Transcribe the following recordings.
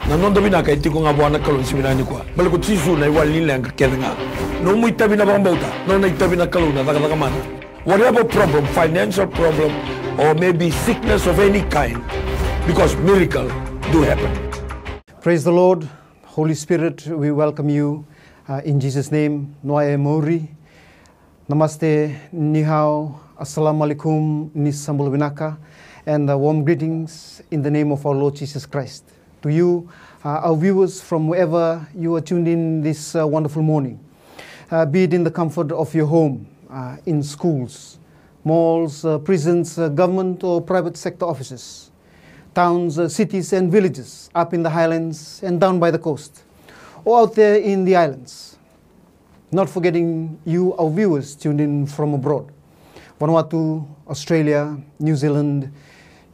Na non davina ka itiko nga buana kalon siminani kwa. Balik ko tisu na iwalin lang kakeda nga. No mo itabi na bang bauta. No na itabi na kalon na taka mana. Whatever problem, financial problem, or maybe sickness of any kind, because miracle do happen. Praise the Lord. Holy Spirit, we welcome you in Jesus' name. Noae Mauri. Namaste, Nihao, Assalamu alaikum, Nisambul Vinaka, and warm greetings in the name of our Lord Jesus Christ. To you, our viewers from wherever you are tuned in this wonderful morning, be it in the comfort of your home, in schools, malls, prisons, government or private sector offices, towns, cities and villages, up in the highlands and down by the coast, or out there in the islands. Not forgetting you, our viewers tuned in from abroad, Vanuatu, Australia, New Zealand,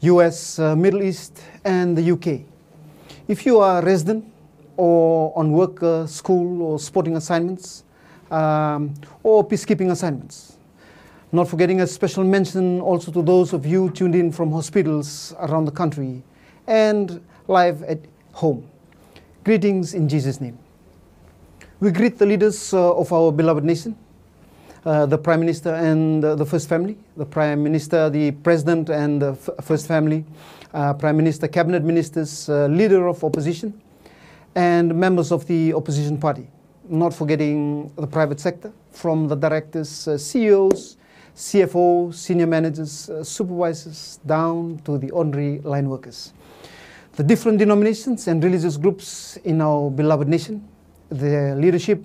US, Middle East and the UK. If you are a resident or on work, school or sporting assignments, or peacekeeping assignments. Not forgetting a special mention also to those of you tuned in from hospitals around the country and live at home. Greetings in Jesus' name. We greet the leaders of our beloved nation, the Prime Minister and the First Family, the Prime Minister, the President and the First Family, Prime Minister, Cabinet Ministers, Leader of Opposition, and members of the opposition party. Not forgetting the private sector, from the directors, CEOs, CFOs, senior managers, supervisors, down to the ordinary line workers. The different denominations and religious groups in our beloved nation, their leadership,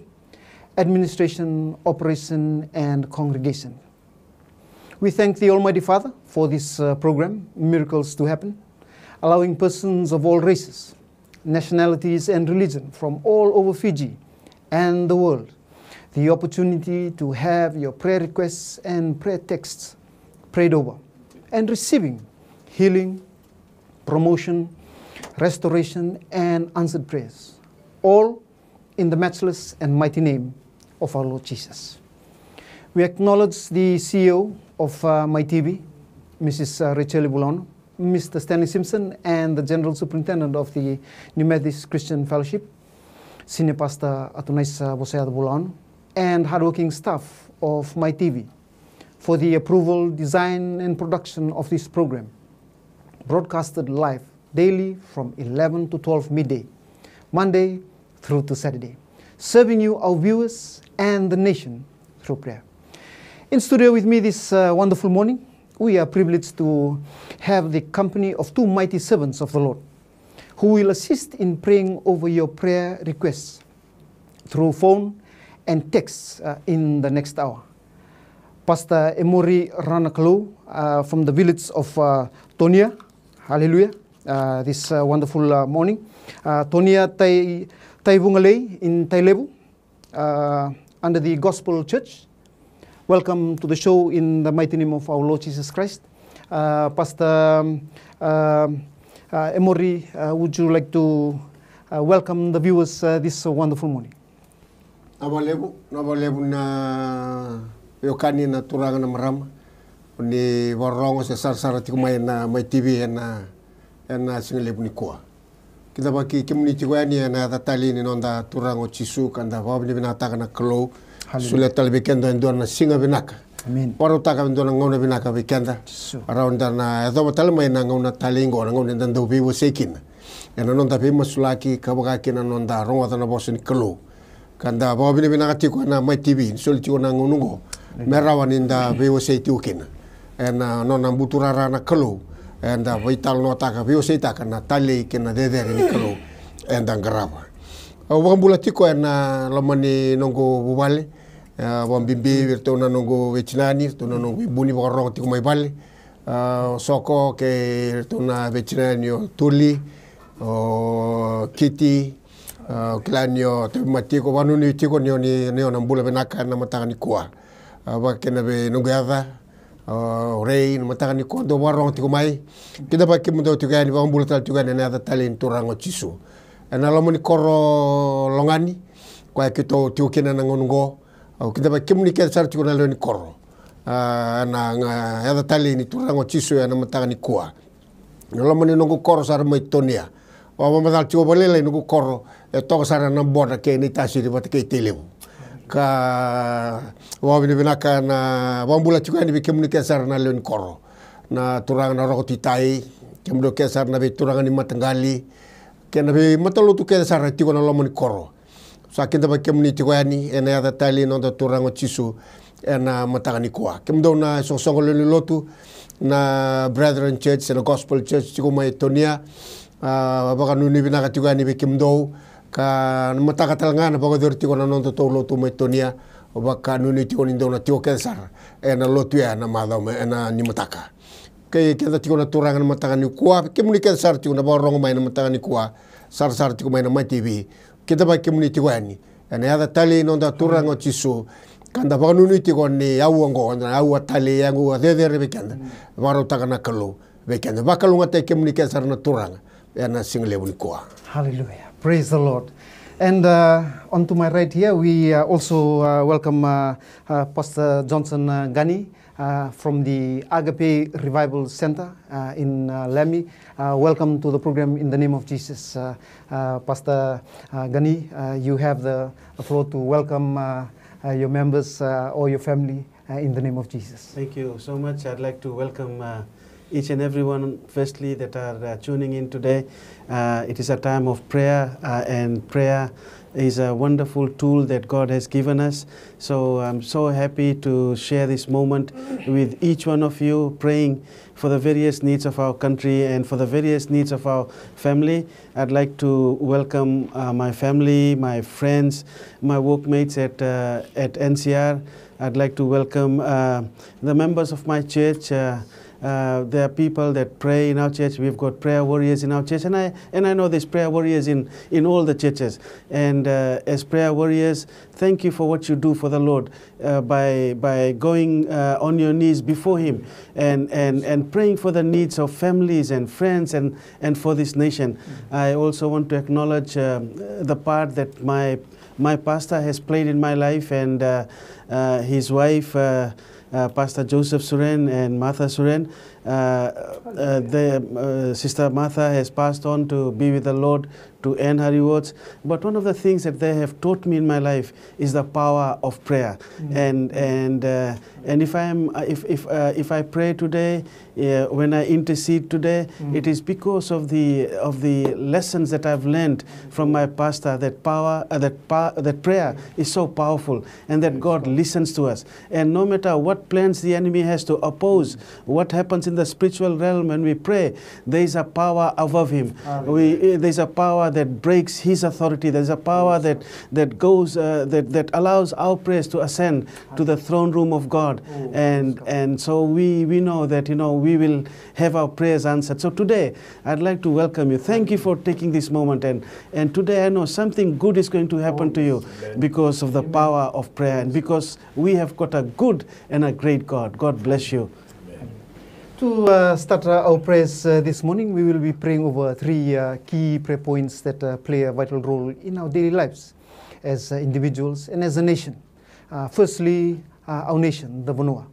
administration, operation, and congregation. We thank the Almighty Father for this program, Miracles to Happen, allowing persons of all races, nationalities, and religion from all over Fiji and the world the opportunity to have your prayer requests and prayer texts prayed over and receiving healing, promotion, restoration, and answered prayers, all in the matchless and mighty name of our Lord Jesus. We acknowledge the CEO of MyTV, Mrs. Rachel Bulano, Mr. Stanley Simpson, and the General Superintendent of the New Methodist Christian Fellowship, Senior Pastor Atunaisa Bosea Bulano, and hardworking staff of MyTV for the approval, design, and production of this program, broadcasted live daily from 11 to 12 midday, Monday through to Saturday, serving you, our viewers, and the nation through prayer. In studio with me this wonderful morning, we are privileged to have the company of two mighty servants of the Lord, who will assist in praying over your prayer requests through phone and text in the next hour. Pastor Emori Ranakalu from the village of Tonia, hallelujah, this wonderful morning. Tonia Taivungalei in Tailebu, under the Gospel Church. Welcome to the show in the mighty name of our Lord Jesus Christ. Pastor Emori, would you like to welcome the viewers this wonderful morning? Nabalebu na yokani na turanga na marama ni warongo se sar tikumai na MyTV na singalebu ni kwa. Kita baki community ko yani na tatali ni nonda turango chisu kanda wabni binataka na klo sulit talbikenda ndo na singa binaka. Amen. Paro taka ndo na ngona binaka bikenda. Around na edo talmai na ngona talingo na ngona ndo biwo sekin. Yana nonda bi masulaki kabaka na nonda rongo na bosin klo. Kanda wabni binaka tiko na MyTV sulit ko na ngunungo. Merawan inda biwo seitukin. Na nona buturara na klo. And vital no taka vio seita kana tali kena dedere ni kalo and angarava. Wambulatico na lamani nongo bubale, wambimbi virtona nongo vecinani, tona nongo buni borong tiko mai bale, soko ke virtona vecinanio tuli, kiti, clanio tematico vanuni tiko ni nambula benaka na matani kwa. Wakena be nongo rei mataka ni kondo warong tiko mai kita baki mundo tiko ni bang bulatal tiko ni ada talent turango chisu ana lomo ni koro longani kwa kito tiko kena nangongo kita baki muni kita sar tiko na lo ni koro ana ada talent ni turango chisu ana mataka ni kwa lomo ni nongo koro sar mai tonia wa madal chuo bolele no koro e to sara na borda ke ni tasi di bat ke telewu ka wa binaka na wambula chuka ni bikemuni ke sara na len koro na turang na roti tai kemdo ke sara na be turang ni matanggali ke na be matalo tu ke sara ti kono lomoni koro sakinda ba kemuni ti wani ena ya tali no to turang o chisu ena matangani kwa kemdo na sosongo le lotu na Brethren Church na Gospel Church ti ko mai tonia baka nuni binaka ti wani be kemdo ka matakatal nga na bago ti kono no to lotu mai tonia baka nuni ti kono ndona ti o ke sara ena lotu ya na madome ena ni mataka kaya kita tiko na turangan matangani kuah kemuni kita sar tiko na borong main matangani kuah sar tiko main mai TV kita ba kemuni tiko ani ane ada tali nonda turango chisu kanda ba nunu tiko ni au ngo na au tali yangu de rebekanda baro takana kalu bekanda ba kalu ngate kemuni kita sar na turanga ena single buni kuah. Hallelujah, praise the Lord. And on to my right here, we also welcome Pastor Johnson Gani from the Agape Revival Center in Lemhi. Welcome to the program in the name of Jesus. Pastor Gani, you have the floor to welcome your members or your family in the name of Jesus. Thank you so much. I'd like to welcome each and everyone, firstly, that are tuning in today. It is a time of prayer, and prayer is a wonderful tool that God has given us. So I'm so happy to share this moment with each one of you, praying for the various needs of our country and for the various needs of our family. I'd like to welcome my family, my friends, my workmates at NCR. I'd like to welcome the members of my church. There are people that pray in our church. We've got prayer warriors in our church, and I know there's prayer warriors in all the churches. And as prayer warriors, thank you for what you do for the Lord by going on your knees before Him and praying for the needs of families and friends and for this nation. I also want to acknowledge the part that my pastor has played in my life, and his wife. Pastor Joseph Suren and Martha Suren. Sister Martha has passed on to be with the Lord, to earn her rewards. But one of the things that they have taught me in my life is the power of prayer. And if I pray today, when I intercede today, it is because of the lessons that I've learned from my pastor, that prayer is so powerful, and that God listens to us. And no matter what plans the enemy has to oppose, what happens in the spiritual realm when we pray, there is a power above him. There's a power that breaks his authority. There's a power that goes that allows our prayers to ascend to the throne room of God. And so we know that we will have our prayers answered. So today I'd like to welcome you. Thank you for taking this moment, and today I know something good is going to happen to you because of the power of prayer, and because we have got a good and a great God. God bless you. To start our prayers this morning, we will be praying over three key prayer points that play a vital role in our daily lives as individuals and as a nation. Firstly, our nation, the Vanua,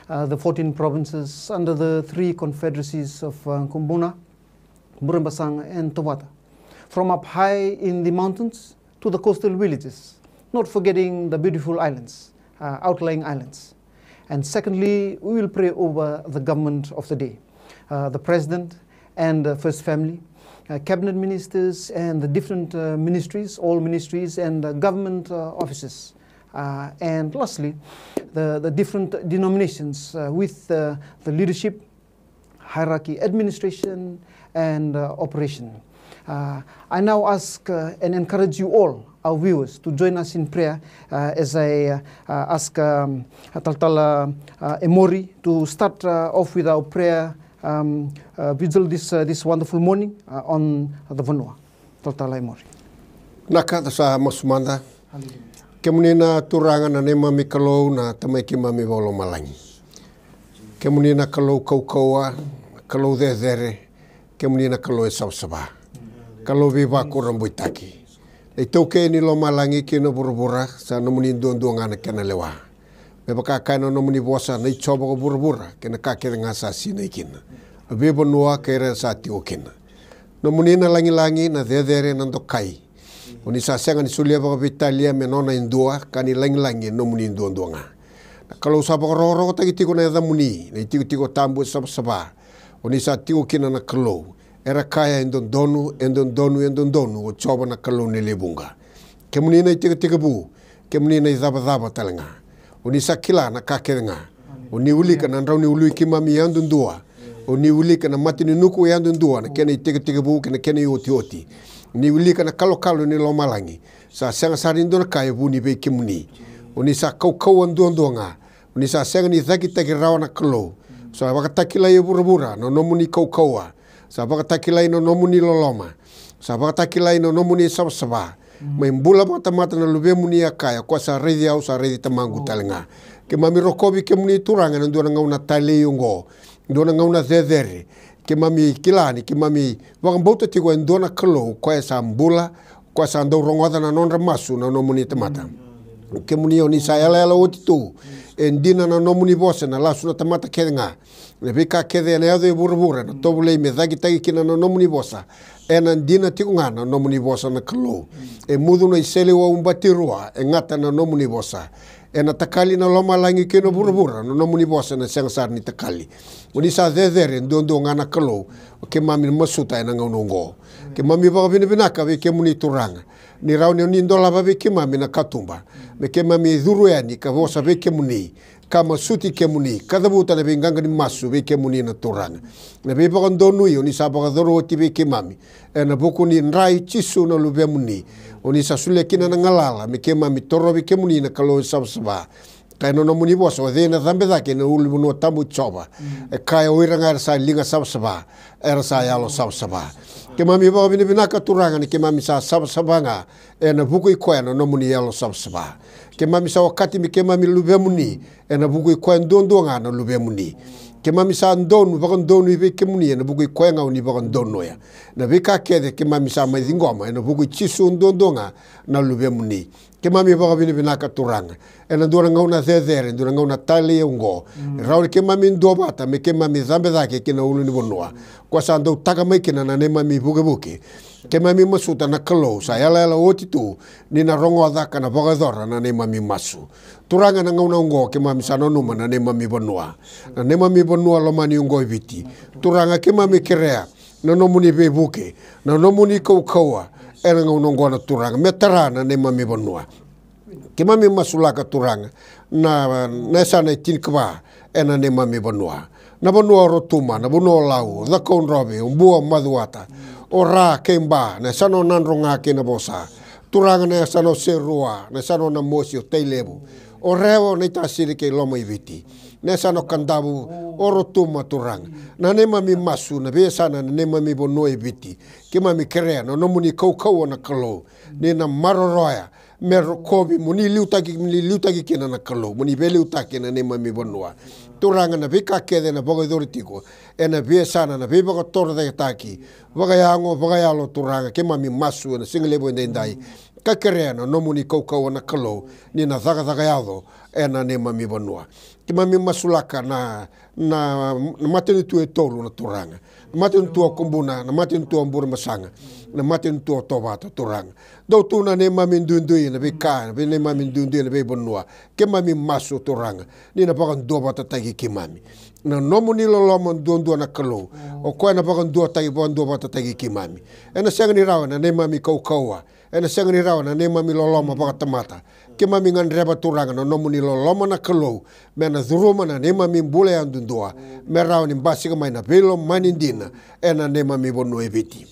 the 14 provinces under the three confederacies of Kumbuna, Burembasang, and Tobata. From up high in the mountains to the coastal villages, not forgetting the beautiful islands, outlying islands. And secondly, we will pray over the government of the day, the president and the first family, cabinet ministers and the different ministries, all ministries and government offices. And lastly, the different denominations with the leadership, hierarchy, administration, and operation. I now ask and encourage you all, our viewers, to join us in prayer as I ask Taltala Emori to start off with our prayer vigil this wonderful morning on the Vanua. Taltala Emori. Naka sa masumanda. Kemunina turangan na nema mi kalau na tamai ki mami wolo malangi. Kemunina kalau kau kalau dere, kemunina kalau esau-saba. Kalau viva kurang buitaki. Itu ke ni lo malangi kino burubura sa nomunin duang anak kena lewa. Bebaka kano nomuni bosa na icoba ko burubura kena kakir ngasa sina ikina. Bebo nuwa kere sa tiokin. no munina langi-langi na dedere nando kai. Uni sa senga ni sulia baka vitalia me nona indua kani langi-langi no muni indua nga. Kalau sa baka roro ta tiko na yada muni, na tiko tambu saba. Uni sa tiko kina na kalau. Era kaya endon donu o choba na kalau ni lebunga. Ke muni na tiko bu, ke muni na zaba talanga. Uni sa kila na kakenga. Uni ulika na ndrauni ului kimami yandun dua. Uni ulika na mati ni nuku yandun dua na kene tiko bu kene kene oti. Ni ulika na kalo ni lomalangi. Sa senga sarindo na kaya bu ni be kimuni. Uni sa kau andu nga. Uni sa senga ni taki rawa na kalau. Sa baka takila ye bura no nomuni kaua. Sa baka takila no nomuni loloma. Sa baka takila no nomuni saba. Mai mbula baka tamata na lube muni ya kaya kwa sa redi au sa redi tamangu talenga. Ke mami rokobi ke muni turanga na ndona ngauna tale yungo. Ndona ngauna zezere. Ke mami kilani, ke mami wakambauta tigo ndona kalau kwa sa mbula, kwa sa ndau rongoda na nonra masu na nomuni tamata. Ke muni oni sa yala oti tu. Endina na nomuni bosa na lasu na tamata kedenga. Na bika kede na yado bura na tobule me tagi kina na nomuni bosa. Ena ndina tikunga na nomuni bosa na kalau. Mudu na isele wa umbatirua ngata na nomuni bosa. Ena takali na loma langi kino bura na nomuni bosa na sengsar ni takali. Uni sa zezere ndondo ngana kalau. Ke mami masuta ena ngaunongo. Ke mami baka binibinaka ke muni turanga. Ni rau ni ndola babe ke mami na katumba. Me ke mami dhuruani ka vosa be ke muni. Kama suti ke muni. Kada buta na binganga ni masu be ke muni na turanga. Na be baka ndonui oni sa baka dhuru oti be ke mami. Na buku ni nrai chisu na lube muni. Oni sa sule kina na ngalala. Me ke mami toro be ke muni na kalau sabsaba. Kaya no muni bosa wa dhena dhambe dhake na uli munu tambu choba. Kaya uiranga era sa linga sabsaba. Era sa yalo sabsaba. Ke mami baka binibinaka turanga ni ke mami sa sabsaba nga. Na buku ikoya no muni yalo sabsaba. Ke mami sa wakati mi ke mami lube muni. Na buku ikoya ndondo nga na lube muni. Ke mami sa ndonu baka ndonu ibe ke muni. Na buku ikoya nga uni baka ndono ya. Na bika kede ke mami sa maizingoma. Na buku chisu ndondo nga na lube muni. Ke mami baka binibinaka turanga. Na ndora ngauna zezere, ndora ngauna tali ungo. Rauri ke mami ndobata, me ke mami zambe dhake kina ulu ni bonua. Kwa sa ndau taka maikina na ne mami buke. Ke mami masuta na kalau, sa yala oti tu, ni na rongo dhaka na baka dhora na ne mami masu. Turanga na ngauna ungo, ke mami sa nonuma na ne mami bonua. Na ne mami bonua lomani ungo ibiti. Turanga ke mami kerea, na nomuni bebuke, na nomuni kaua. Era ngauna ungo na turanga, metara na ne mami bonua. Ke mami masulaka turanga na sana tinkwa ena ne mami bonua. Na bonua rotuma, na bonua lau, dhakon robe, umbua maduata. Ora kemba, na sano nanronga ke na bosa. Turanga na sano serua, na sano na mosio teilebu. Orewo na itasiri ke loma iviti. Na sano kandabu, orotuma turanga. Na ne mami masu, na bea sana na ne mami bonua iviti. Ke mami kerea, na nomuni kau na kalau. Ni na maroroya. Mero kobi muni liutaki kina na kalau muni be liutaki na ne mami bonua turanga na bika kede na boga doritiko ena be sana na be boga tor da taki boga yango boga yalo turanga ke mami masu na singlebo ndai ka kerena no muni kau na kalau ni na zaga yado ena ne mami bonua ke mami masulaka na matenu tu e tolu na turanga matenu tu kumbuna na matenu tu ambur masanga na matenu tu tobata turanga do tu na ne mami ndundui na be ka be ne mami ndundui na be bonua ke mami masu turanga ni na pakan do bata tagi ke mami na nomu ni lolomo ndondo na kalau o ko na pakan do tagi bondo bata tagi ke mami ena sanga ni rawa na ne mami kaua ena sanga ni rawa na ne mami lolomo baka tamata ke mami ngan reba turanga na nomu ni lolomo na kalau mena zuruma na ne mami mbule andundoa me rawa ni mbasika mai na belo manindina ena ne mami bonu ebiti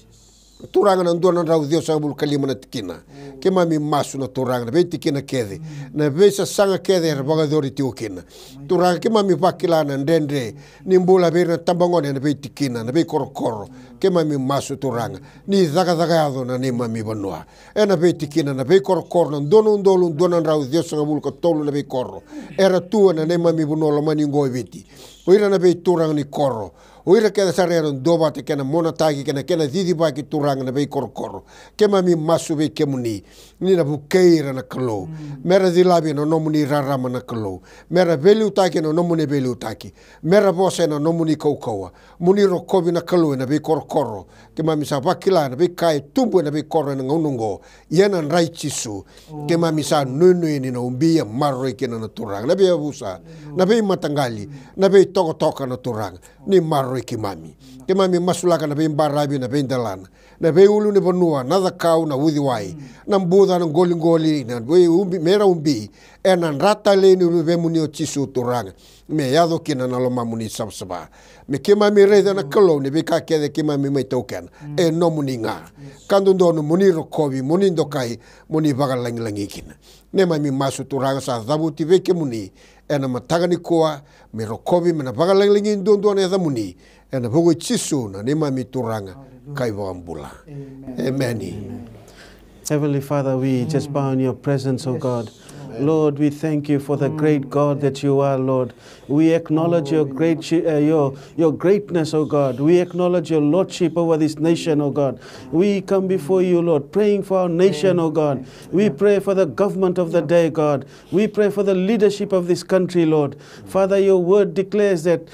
turanga na ndona rau Dios sabul kalima na tikina ke mami masu na turanga na be tikina kede na be sa sanga kede baga dori tiukina turanga ke mami pakila na ndendre ni mbula be na tambangone na be tikina na be korokoro ke mami masu turanga ni zaga yado na ne mami bonua na be tikina na be korokoro na ndolo ndona rau Dios sabul ko tolu na be korro era tu na ne mami bonolo mani ngoi viti oira na be turanga ni korro Oira kena sareron doba te kena monatagi kena didi ba ki turanga na bei korokoro. Ke mami masu be kemuni. Ni na bukeira na kalo. Mera dilabi na nomuni rarama na kalo. Mera beli utaki na nomuni beli utaki. Mera bosa na nomuni kaukaua. Muni rokobi na kalo na bei korokoro. Ke mami sa bakila na bei kai tumbu na bei koro na ngaunungo. Iana rai chisu. Ke mami sa nunu ni na umbia maroi kena na turanga. Na bei abusa. Na bei matangali. Na bei toka na turanga. Ni maroi ki mami. Ke mami masulaka na bei barabi na bei dalana. Na bei ulu ni banua. Na kau na udhiwai. Na mbuda na ngoli na bei mera umbi. E na rata le ni ulu muni o chisu turanga. Me yado kina na loma muni sabsaba. Me ke mami reida na kalo ni bei ka kede ke mami mai token. E no muni nga. Kandundo no muni rokobi. Muni ndokai. Muni baga langi kina. Ne mami masu turanga sa dhabuti veke muni. E na matagani koa. Me rokobi me na baga langi ndondo na muni. E na vogo chisu na ne mami turanga. Kai wambula. Amen. Heavenly Father, we just bow in your presence, O God. Lord, we thank you for the great God that you are, Lord. We acknowledge your greatness, O God. We acknowledge your lordship over this nation, O God. We come before you, Lord, praying for our nation, O God. We pray for the government of the day, God. We pray for the leadership of this country, Lord. Father, your word declares that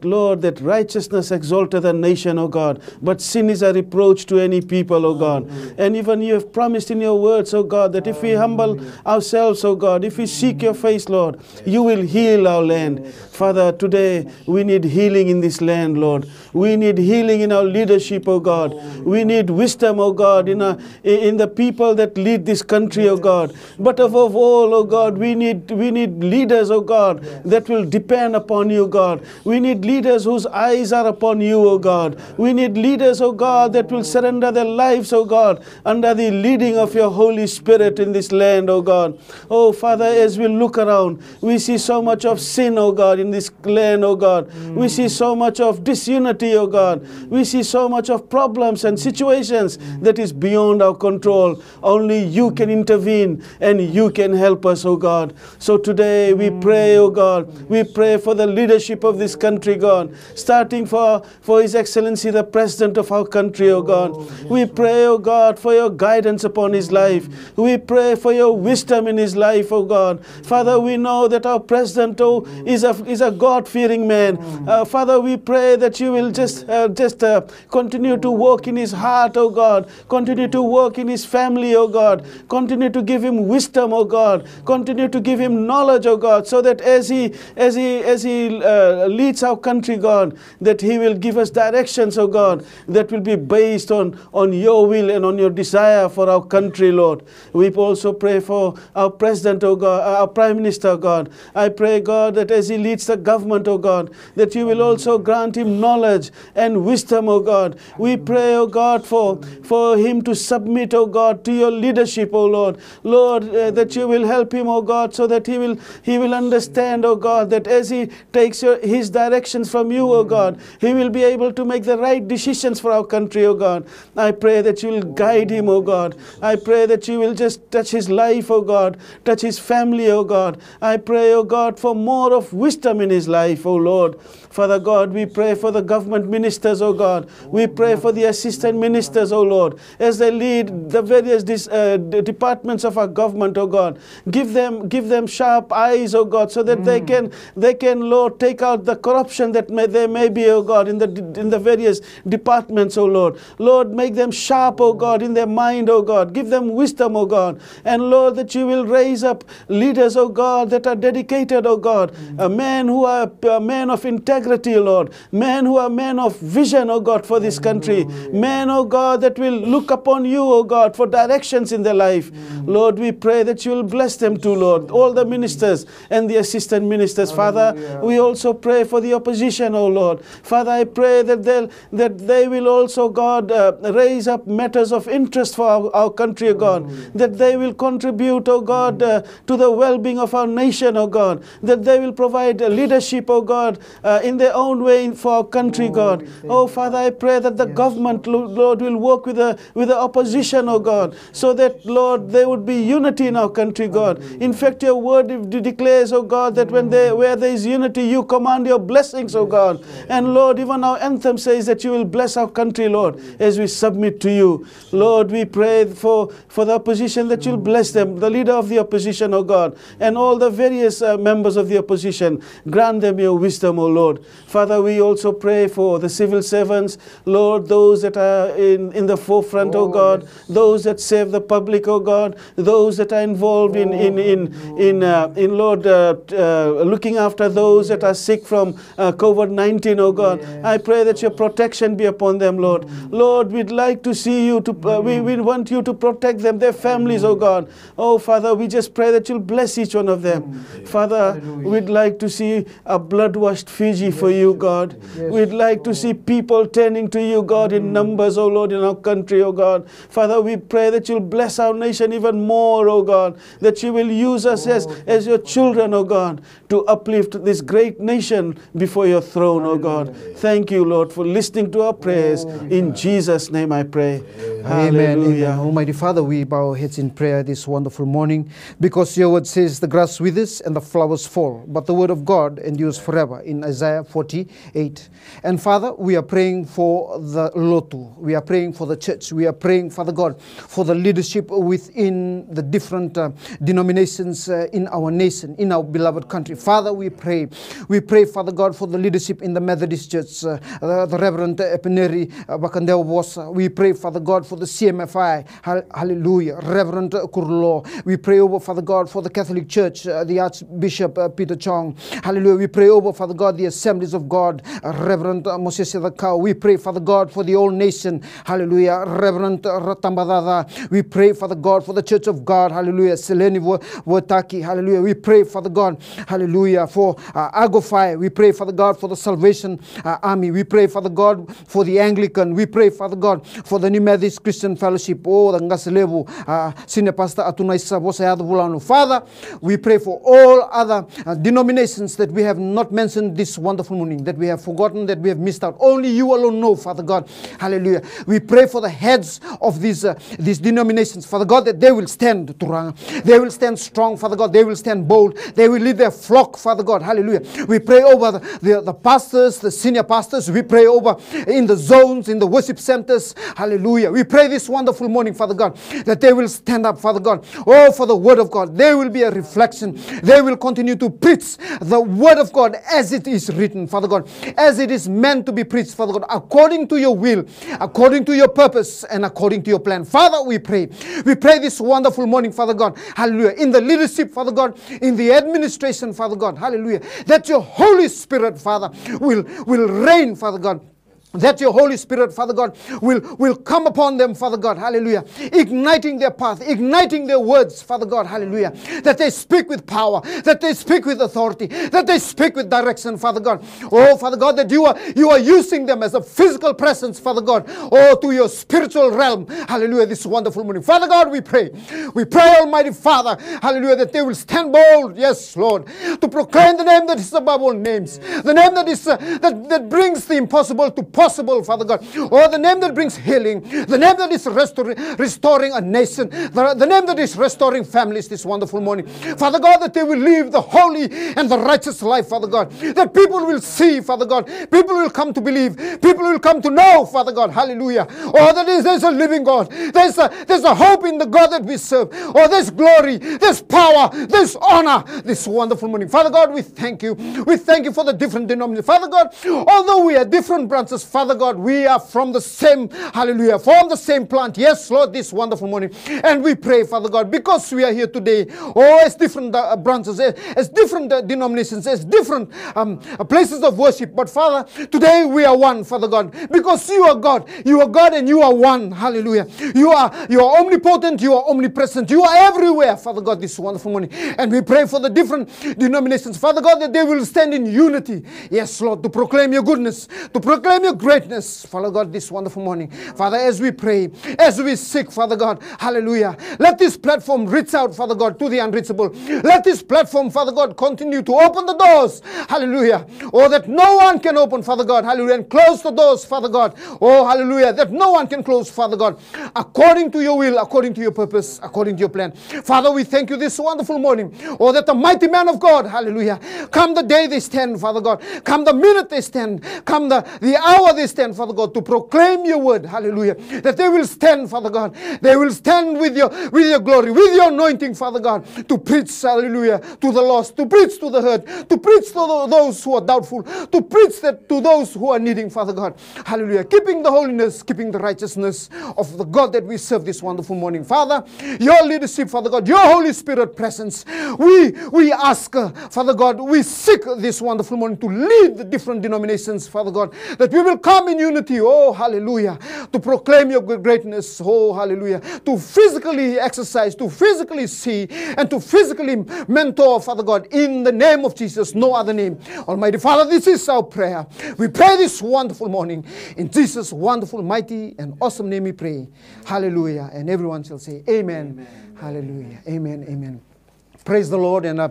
Lord, that righteousness exalteth a nation, O God, but sin is a reproach to any people, O God. And even you have promised in your words, O God, that if we humble ourselves, O God, if we seek your face, Lord, you will heal our land. Father, today we need healing in this land, Lord. We need healing in our leadership, O God. We need wisdom, O God, in the people that lead this country, O God. But above all, O God, we need leaders, O God, that will depend upon you, God. We need leaders whose eyes are upon you, O God. We need leaders, O God, that will surrender their lives, O God, under the leading of your Holy Spirit in this land, O God. Oh, Father, as we look around, we see so much of sin, O God, in this land, O God. We see so much of disunity, O God. We see so much of problems and situations that is beyond our control. Only you can intervene and you can help us, O God. So today we pray, O God, we pray for the leadership of this country, God, starting for His Excellency, the President of our country, O God. We pray, O God, for your guidance upon his life. We pray for your wisdom in his life, O God. Father, we know that our President is a God-fearing man. Father, we pray that you will just continue to work in his heart, O God. Continue to work in his family, O God. Continue to give him wisdom, O God. Continue to give him knowledge, O God, so that as he leads our country, God, that he will give us directions, O God, that will be based on your will and on your desire for our country, Lord. We also pray for our President, O God, our Prime Minister, God. I pray, God, that as he leads the government, O God, that you will also grant him knowledge and wisdom, O God. We pray, O God, for him to submit, O God, to your leadership, O Lord. Lord, that you will help him, O God, so that he will understand, O God, that as he takes his directions from you, O God, he will be able to make the right decisions for our country, O God. I pray that you will guide him, O God. I pray that you will just touch his life, O God, touch his family, O God. I pray, O God, for more of wisdom in his life, O Lord. Father God, we pray for the government ministers, O God. We pray for the assistant ministers, O Lord, as they lead the various departments of our government, O God. Give them sharp eyes, O God, so that they can, Lord, take out the corruption that there may be, O God, in the various departments, O Lord. Lord, make them sharp, O God, in their mind, O God. Give them wisdom, O God. And Lord, that you will raise up leaders, O God, that are dedicated, O God. Men who are men of integrity, Lord. Men who are men of vision, O God, for this country. Men, O God, that will look upon you, O God, for directions in their life. Lord, we pray that you will bless them too, Lord. All the ministers and the assistant ministers. Father, we also pray for the opposition, O Lord. Father, I pray that they will also, God, raise up matters of interest for our country, O God. That they will contribute, O God, to the well-being of our nation, oh God, that they will provide leadership, oh God, in their own way for our country, God. Oh Father, I pray that the government, Lord, will work with the opposition, oh God, so that, Lord, there would be unity in our country, God. In fact, your word declares, oh God, that where there is unity, you command your blessings, oh God. And Lord, even our anthem says that you will bless our country, Lord, as we submit to you. Lord, we pray for the opposition, that you'll bless them, the leader of the opposition, oh God, and all the various members of the opposition. Grant them your wisdom, oh Lord. Father, we also pray for the civil servants, Lord, those that are in the forefront, oh God, those that serve the public, oh God, those that are involved in Lord, looking after those that are sick from COVID-19, oh God. I pray that your protection be upon them, Lord. Lord, we'd like to see you, we want you to protect them, their families, oh God. Oh Father, we just pray that you'll bless each one of them. Father, we'd like to see a blood-washed Fiji for you, God. We'd like to see people turning to you, God, in numbers, oh Lord, in our country, oh God. Father, we pray that you'll bless our nation even more, oh God, that you will use us as your children, oh God, to uplift this great nation before your throne, oh God. Thank you, Lord, for listening to our prayers. In Jesus' name I pray. Amen. Hallelujah. Amen. Almighty Father, we bow our heads in prayer this wonderful morning, because your word says the grass withers and the flowers fall, but the word of God endures forever, in Isaiah 48. And Father, we are praying for the Lotu. We are praying for the church. We are praying, Father God, for the leadership within the different denominations in our nation, in our beloved country. Father, we pray. We pray, Father God, for the leadership in the Methodist Church, the Reverend Epineri Bakandeo Bosa. We pray, Father God, for the CMFI. Hallelujah. Reverend Kurlo. We pray over, Father God, for the Catholic Church, the Archbishop Peter Chong. Hallelujah. We pray over, Father God, the Assemblies of God, Reverend Moses Yadakau. We pray, Father God, for the whole nation. Hallelujah. Reverend Ratambadada. We pray, Father God, for the Church of God. Hallelujah. Seleni Wotaki. Hallelujah. We pray, Father God, hallelujah, for Agofai. We pray, Father God, for the Salvation Army. We pray, Father God, for the Anglican. We pray, Father God, for the New Methodist Christian Fellowship. Oh, the Ngaselevu, Senior Pastor Atunaisa Bosayad Bulanu. Father, we pray for all other denominations that we have not mentioned this wonderful morning, that we have forgotten, that we have missed out. Only you alone know, Father God. Hallelujah. We pray for the heads of these denominations, Father God, that they will stand, Turanga. They will stand strong, Father God. They will stand bold. They will lead their flock, Father God. Hallelujah. We pray over the pastors, the senior pastors. We pray over in the zones, in the worship centers. Hallelujah. We pray this wonderful morning, Father God, that they will stand up, Father God. Oh, for the word of God. They will be a reflection. They will continue to preach the word of God as it is written, Father God, as it is meant to be preached, Father God, according to your will, according to your purpose, and according to your plan. Father, we pray. We pray this wonderful morning, Father God. Hallelujah. In the leadership, Father God, in the administration, Father God. Hallelujah. That your Holy Spirit, Father, will reign, Father God. That your Holy Spirit, Father God, will come upon them, Father God, hallelujah, igniting their path, igniting their words, Father God, hallelujah, that they speak with power, that they speak with authority, that they speak with direction, Father God. Oh, Father God, that you are using them as a physical presence, Father God, oh, to your spiritual realm, hallelujah, this wonderful morning. Father God, we pray, Almighty Father, hallelujah, that they will stand bold, yes, Lord, to proclaim the name that is above all names, the name that is that brings the impossible to possible, Father God. Oh, the name that brings healing, the name that is restoring a nation, the name that is restoring families this wonderful morning. Father God, that they will live the holy and the righteous life, Father God. That people will see, Father God. People will come to believe. People will come to know, Father God. Hallelujah. Oh, that there's a living God. There's a hope in the God that we serve. Oh, there's glory, there's power, there's honor this wonderful morning. Father God, we thank you. We thank you for the different denominations. Father God, although we are different branches, Father God, we are from the same, hallelujah, from the same plant. Yes, Lord, this wonderful morning. And we pray, Father God, because we are here today, oh, as different branches, as different denominations, as different places of worship. But Father, today we are one, Father God, because you are God. You are God and you are one. Hallelujah. You are omnipotent. You are omnipresent. You are everywhere, Father God, this wonderful morning. And we pray for the different denominations, Father God, that they will stand in unity. Yes, Lord, to proclaim your goodness, to proclaim your greatness, Father God, this wonderful morning. Father, as we pray, as we seek, Father God, hallelujah, let this platform reach out, Father God, to the unreachable. Let this platform, Father God, continue to open the doors, hallelujah, oh, that no one can open, Father God, hallelujah, and close the doors, Father God, oh, hallelujah, that no one can close, Father God, according to your will, according to your purpose, according to your plan. Father, we thank you this wonderful morning, oh, that the mighty man of God, hallelujah, come the day they stand, Father God, come the minute they stand, come the hour they stand, Father God, to proclaim your word, hallelujah, that they will stand, Father God, they will stand with your glory, with your anointing, Father God, to preach, hallelujah, to the lost, to preach to the hurt, to preach to those who are doubtful, to preach that to those who are needing, Father God, hallelujah, keeping the holiness, keeping the righteousness of the God that we serve this wonderful morning. Father, your leadership, Father God, your Holy Spirit presence, we ask, Father God, we seek this wonderful morning to lead the different denominations, Father God, that we will come in unity, oh, hallelujah, to proclaim your greatness, oh, hallelujah, to physically exercise, to physically see, and to physically mentor, Father God, in the name of Jesus, no other name. Almighty Father, this is our prayer. We pray this wonderful morning in Jesus' wonderful, mighty, and awesome name we pray. Hallelujah. And everyone shall say amen. Amen. Hallelujah. Amen. Amen. Praise the Lord, and a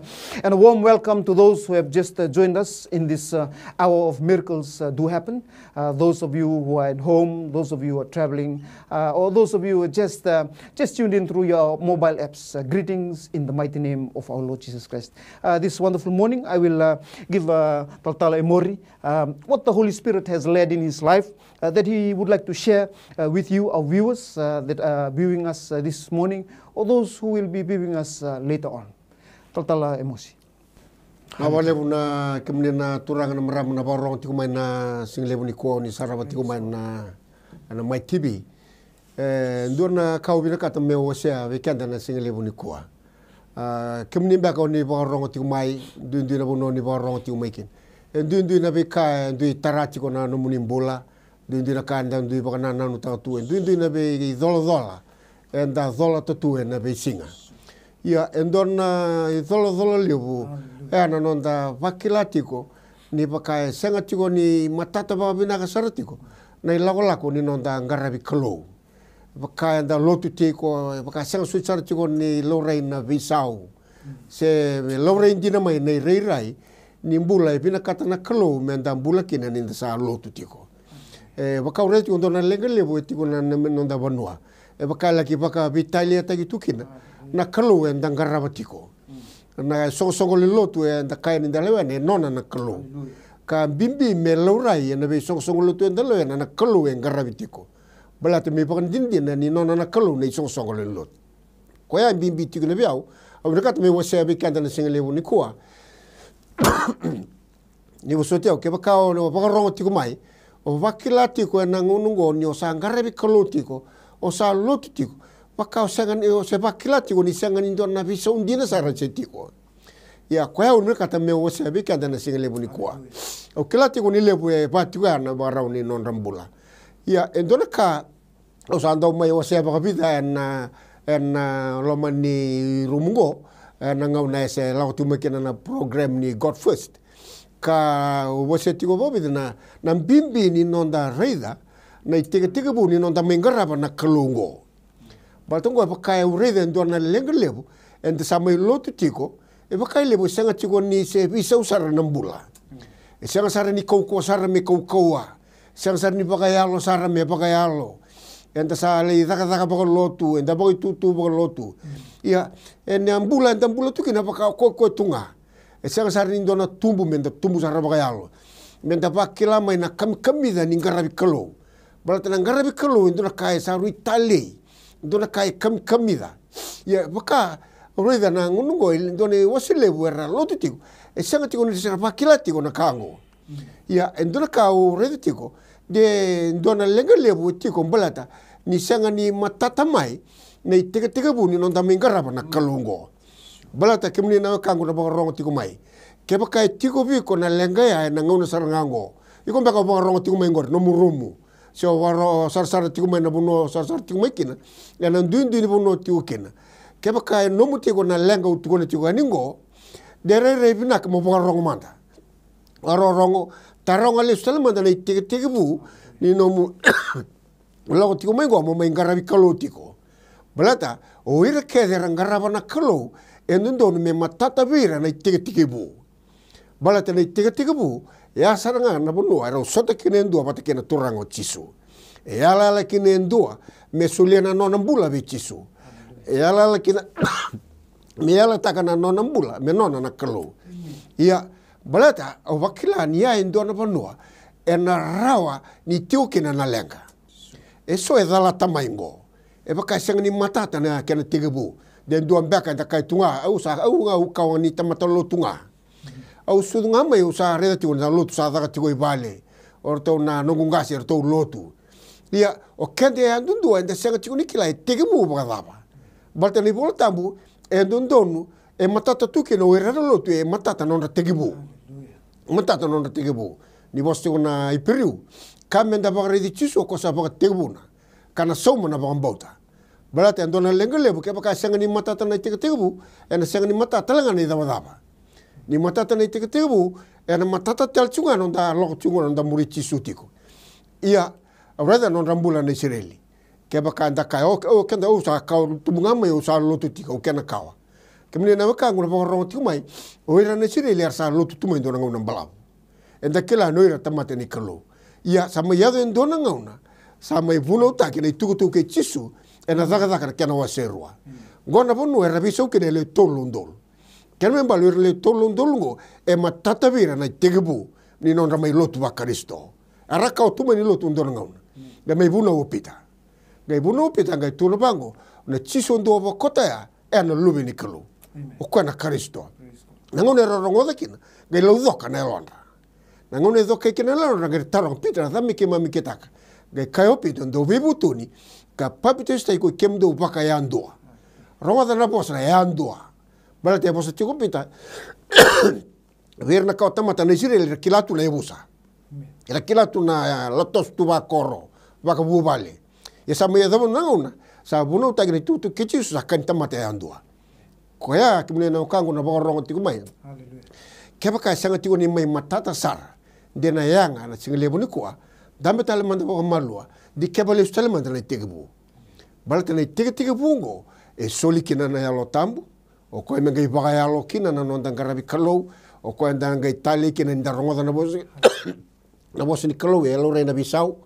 warm welcome to those who have just joined us in this hour of miracles do happen. Those of you who are at home, those of you who are traveling, or those of you who are just tuned in through your mobile apps. Greetings in the mighty name of our Lord Jesus Christ. This wonderful morning, I will give Taltala Emori what the Holy Spirit has led in his life that he would like to share with you, our viewers that are viewing us this morning, or those who will be viewing us later on. Taltala emosi. Awale na kemudian turang na meram na barong tiku main na single ni ko ni sarawati ko main na my TV. Ndur na kau bina kata me osea weekend na single ni ko. Kemudian ba kau ni barong tiku mai dun na bono ni barong tiku mai kin. Dun na beka dun tarati ko na nomunim bola. Dun na kanda dun ba kana nanu ta tu. Dun na be dola. Enda dola tu na be singa. Ya, endona tholo libu. Ana nonda vakilatiko ni pakai sengatiko ni matata ba binaka saratiko. Na ilako ni nonda ngarabi kalo. Pakai anda lotu tiko, pakai sengat suisaratiko ni lorain na visau. Se lorain dina mai nei reirai ni mbula binakata na kalo menda mbula kina ni sa lotu tiko. Pakau reti ondona lenga libu tiko na nonda banua. Pakai lagi pakai vitalia tagi tukina. Na kalu e nda ngarabatiko. Na songo le lotu e nda kai nda lewa ne nona na kalu. Ka bimbi me laurai e na be songo lotu e nda lewa na kalu e ngarabatiko. Balate me pakan dindin ni nona na kalu ne songo le lotu. Ko ya bimbi tiku le biau, au dekat me wase be kanda na singa lewu ni kuwa. Ni wosote ke bakao no bakarongo tiku mai. O vakilati ko na ngunungo ni o sa ngarabi kalu tiko, o sa lotu tiko. Pakau sangan eo sepak kilati ko ni sangan indo na bisa undina sara setiko. Ya kwa unme kata me o sebi kada na singa lebu ni kwa. O kilati ko ni lebu e patua na barau ni non rambula. Ya endona ka o sando mai o seba kapita en loma ni rumungo na ngau na se lau tu mekena na program ni God First. Ka o setiko bobi na bimbi ni non da reida na tiga bu ni non da mengarapa na kalungo. Baltongo pakai urede ndo na lenga lebu ende samai lotu tiko e pakai lebu sanga tiko ni se bisa usara nambula e sanga sara ni kau sara me kau sanga sara ni pakai alo sara me pakai alo ende sa le daka pakai lotu ende pakai tutu pakai lotu ia ende ambula tu kina pakai ko tunga e sanga sara ni ndona tumbu menda tumbu sara pakai alo menda pakai lama ina kami da ni ngarabi kalo balata ngarabi kalo ndo na kai saru itali dona kai kamida ya baka roida na ngunungo dona wasilebu era lotu tiko e sanga tiko ni sera pakilati ko na kango ya endona ka o roida tiko de dona lenga lebu tiko balata ni sanga ni matata mai nei tiga bu ni non da mengarapa na kalungo balata kemni na kango na rongo tiko mai ke baka tiko bi ko na lenga ya na ngona sarangango iko baka rongo tiko mai ngor no murumu so waro sar tiku mai na buno sar tiku mai kina ya na dun buno tiku kina ke baka no mutiko na lenga utuko na tiku aningo dere re bina mo rongo manda waro rongo Tarong ale stalma da nei tege bu ni no mu lo tiko mai go mo mai ngarabi kalo tiko. Balata o ira ke de rangaraba na kalo endundo me matata vira nei tege bu. Balata nei tege bu ya saranga na bunu ara sota kinendo pata kena turango chisu. E ala la kinendo me suliana no nambula vi chisu. E ala la kina me ala takana no nambula me nona na kalo. Ia balata o wakila ni ya indona banua e na rawa ni tiukina na lenga. E so e dala tamaingo. E baka sanga ni matata na kena tigebu. Den duan beka da kai tunga au sa au nga u kawa ni tamatalo tunga. Au sudunga mai u sa reda tigo na lotu sa daga tigo i vale. Orto na nongungasi orto lotu. Ia o kende andundu enda sanga tigo ni kila e tigebu baka daba. Balta ni bola tambu e ndondonu e matata tuke no e rada lotu e matata nonda tigebu. Matata nonda tigebu. Ni boste na ipiriu. Kamenda baka redi chisu o kosa baka tigebu na. Kana soma na baka mbauta. Balata andona lenga lebu ke baka sanga ni matata na tigebu e na sanga ni matata langa ni daba. Ni matata na tigebu e na matata tel chunga nonda loko chunga nonda muri chisu tiko. Ia rada nonda mbula na Israeli. Ke baka anda kai o kenda o sa kau tumunga mai o sa lotu tiko o kena kawa. Kemene na baka nguna baka rongo tiko mai o ira na Israeli ar sa lotu tumai ndona ngauna mbalau. Enda kila noira tamate ni kalo. Ia sama yado ndona ngauna sama i vulo taki nei tukutu ke chisu e na daga na kena wa serua. Gona ponu e rabiso ke le tolundol. Kena membalu le tolundolungo e matata vira na tegebu ni non ramai lotu wa Kristo. Araka o tuma ni lotu ndona ngauna. Da mai vuna opita. Gai vuna opita ngai tuna bango na chisu ndo wa kota ya e na lubi ni kalo. O kwa na Kristo. Nangone rorongo kina gai laudoka na elonda. Nangone doka kina elonda gai tarong pita na thami ke mami ke taka. Gai kaiopi ndo vibutuni ka papito sta iko kemdo baka ya ndoa. Ronga da na bosa ya ndoa. Bala te bosa tiko pita. Verna ka tamata na Israel kilatu na ebusa. Ira kilatu na latos tu ba koro baka bubale. Ya sama ya dabo ngauna sa buno tagri tutu kichi sa kan tamata ya ndoa. Koya kimne na kango na baka ronga tiko mai. Haleluya. Kebaka sanga tiko ni mai matata sar. Dena yanga na single buni kwa. Dambe tale manda baka malua di kebale stale manda na tegebu. Balata na tegebu ngo e soli kina na yalo tambu o koe mengai baka yalo kina na nonda ngarabi kalou o koe ndangai tali kina nda rongoda na bosi na bosi ni kalou e lo reina bisau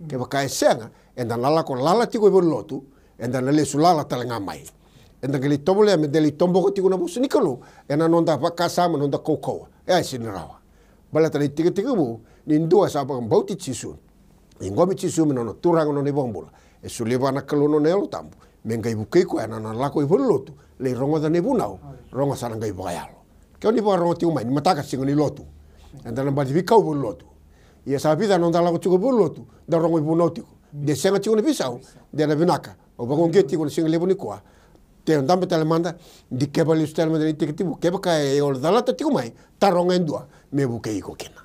ke baka e senga enda nalako lala tiko ibo lotu enda nalesu lala tale ngamai enda gali tobole ame deli tomboko tiko na bosi ni kalou ena nonda baka sama nonda kokoa e ai sinirawa. Balata na tegebu ni ndua sa baka mbauti chisu ingomi chisu minono turanga no nebombola e suliva na kalono nelo tambu mengai bukai ko ana na lako i lotu le rongo da nebunau rongo sa ngai bayalo ke oni bo rongo ti umai mataka singo ni lotu anda na badi vikau bo lotu ia sa vida non da lako tigo bo lotu da rongo i bunotiko de senga tigo ni bisau de na vinaka o bagon geti ko singo leboni ko te ndambe telemanda di kebali stelma de tikitibu kebaka e ol dalata tigo mai taronga endua me bukai ko kena.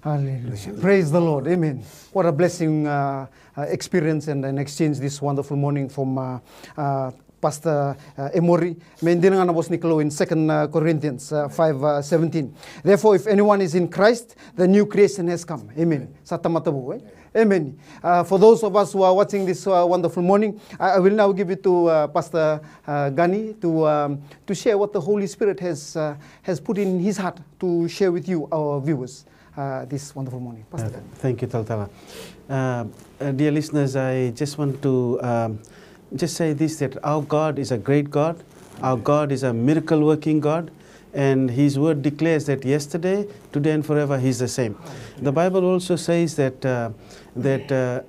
Hallelujah. Praise the Lord. Amen. What a blessing experience and an exchange this wonderful morning from Pastor Emory. Mendinang na bos ni Kalo in 2 Corinthians 5:17. Therefore, if anyone is in Christ, the new creation has come. Amen. Sa tamatabu, eh? Amen. For those of us who are watching this wonderful morning, I will now give it to Pastor Gani to share what the Holy Spirit has put in his heart to share with you, our viewers, this wonderful morning. Pastor Gani. Thank you, Taltala. Dear listeners, I just want to just say this, that our God is a great God. Our God is a miracle-working God. And His word declares that yesterday, today, and forever He's the same. The Bible also says that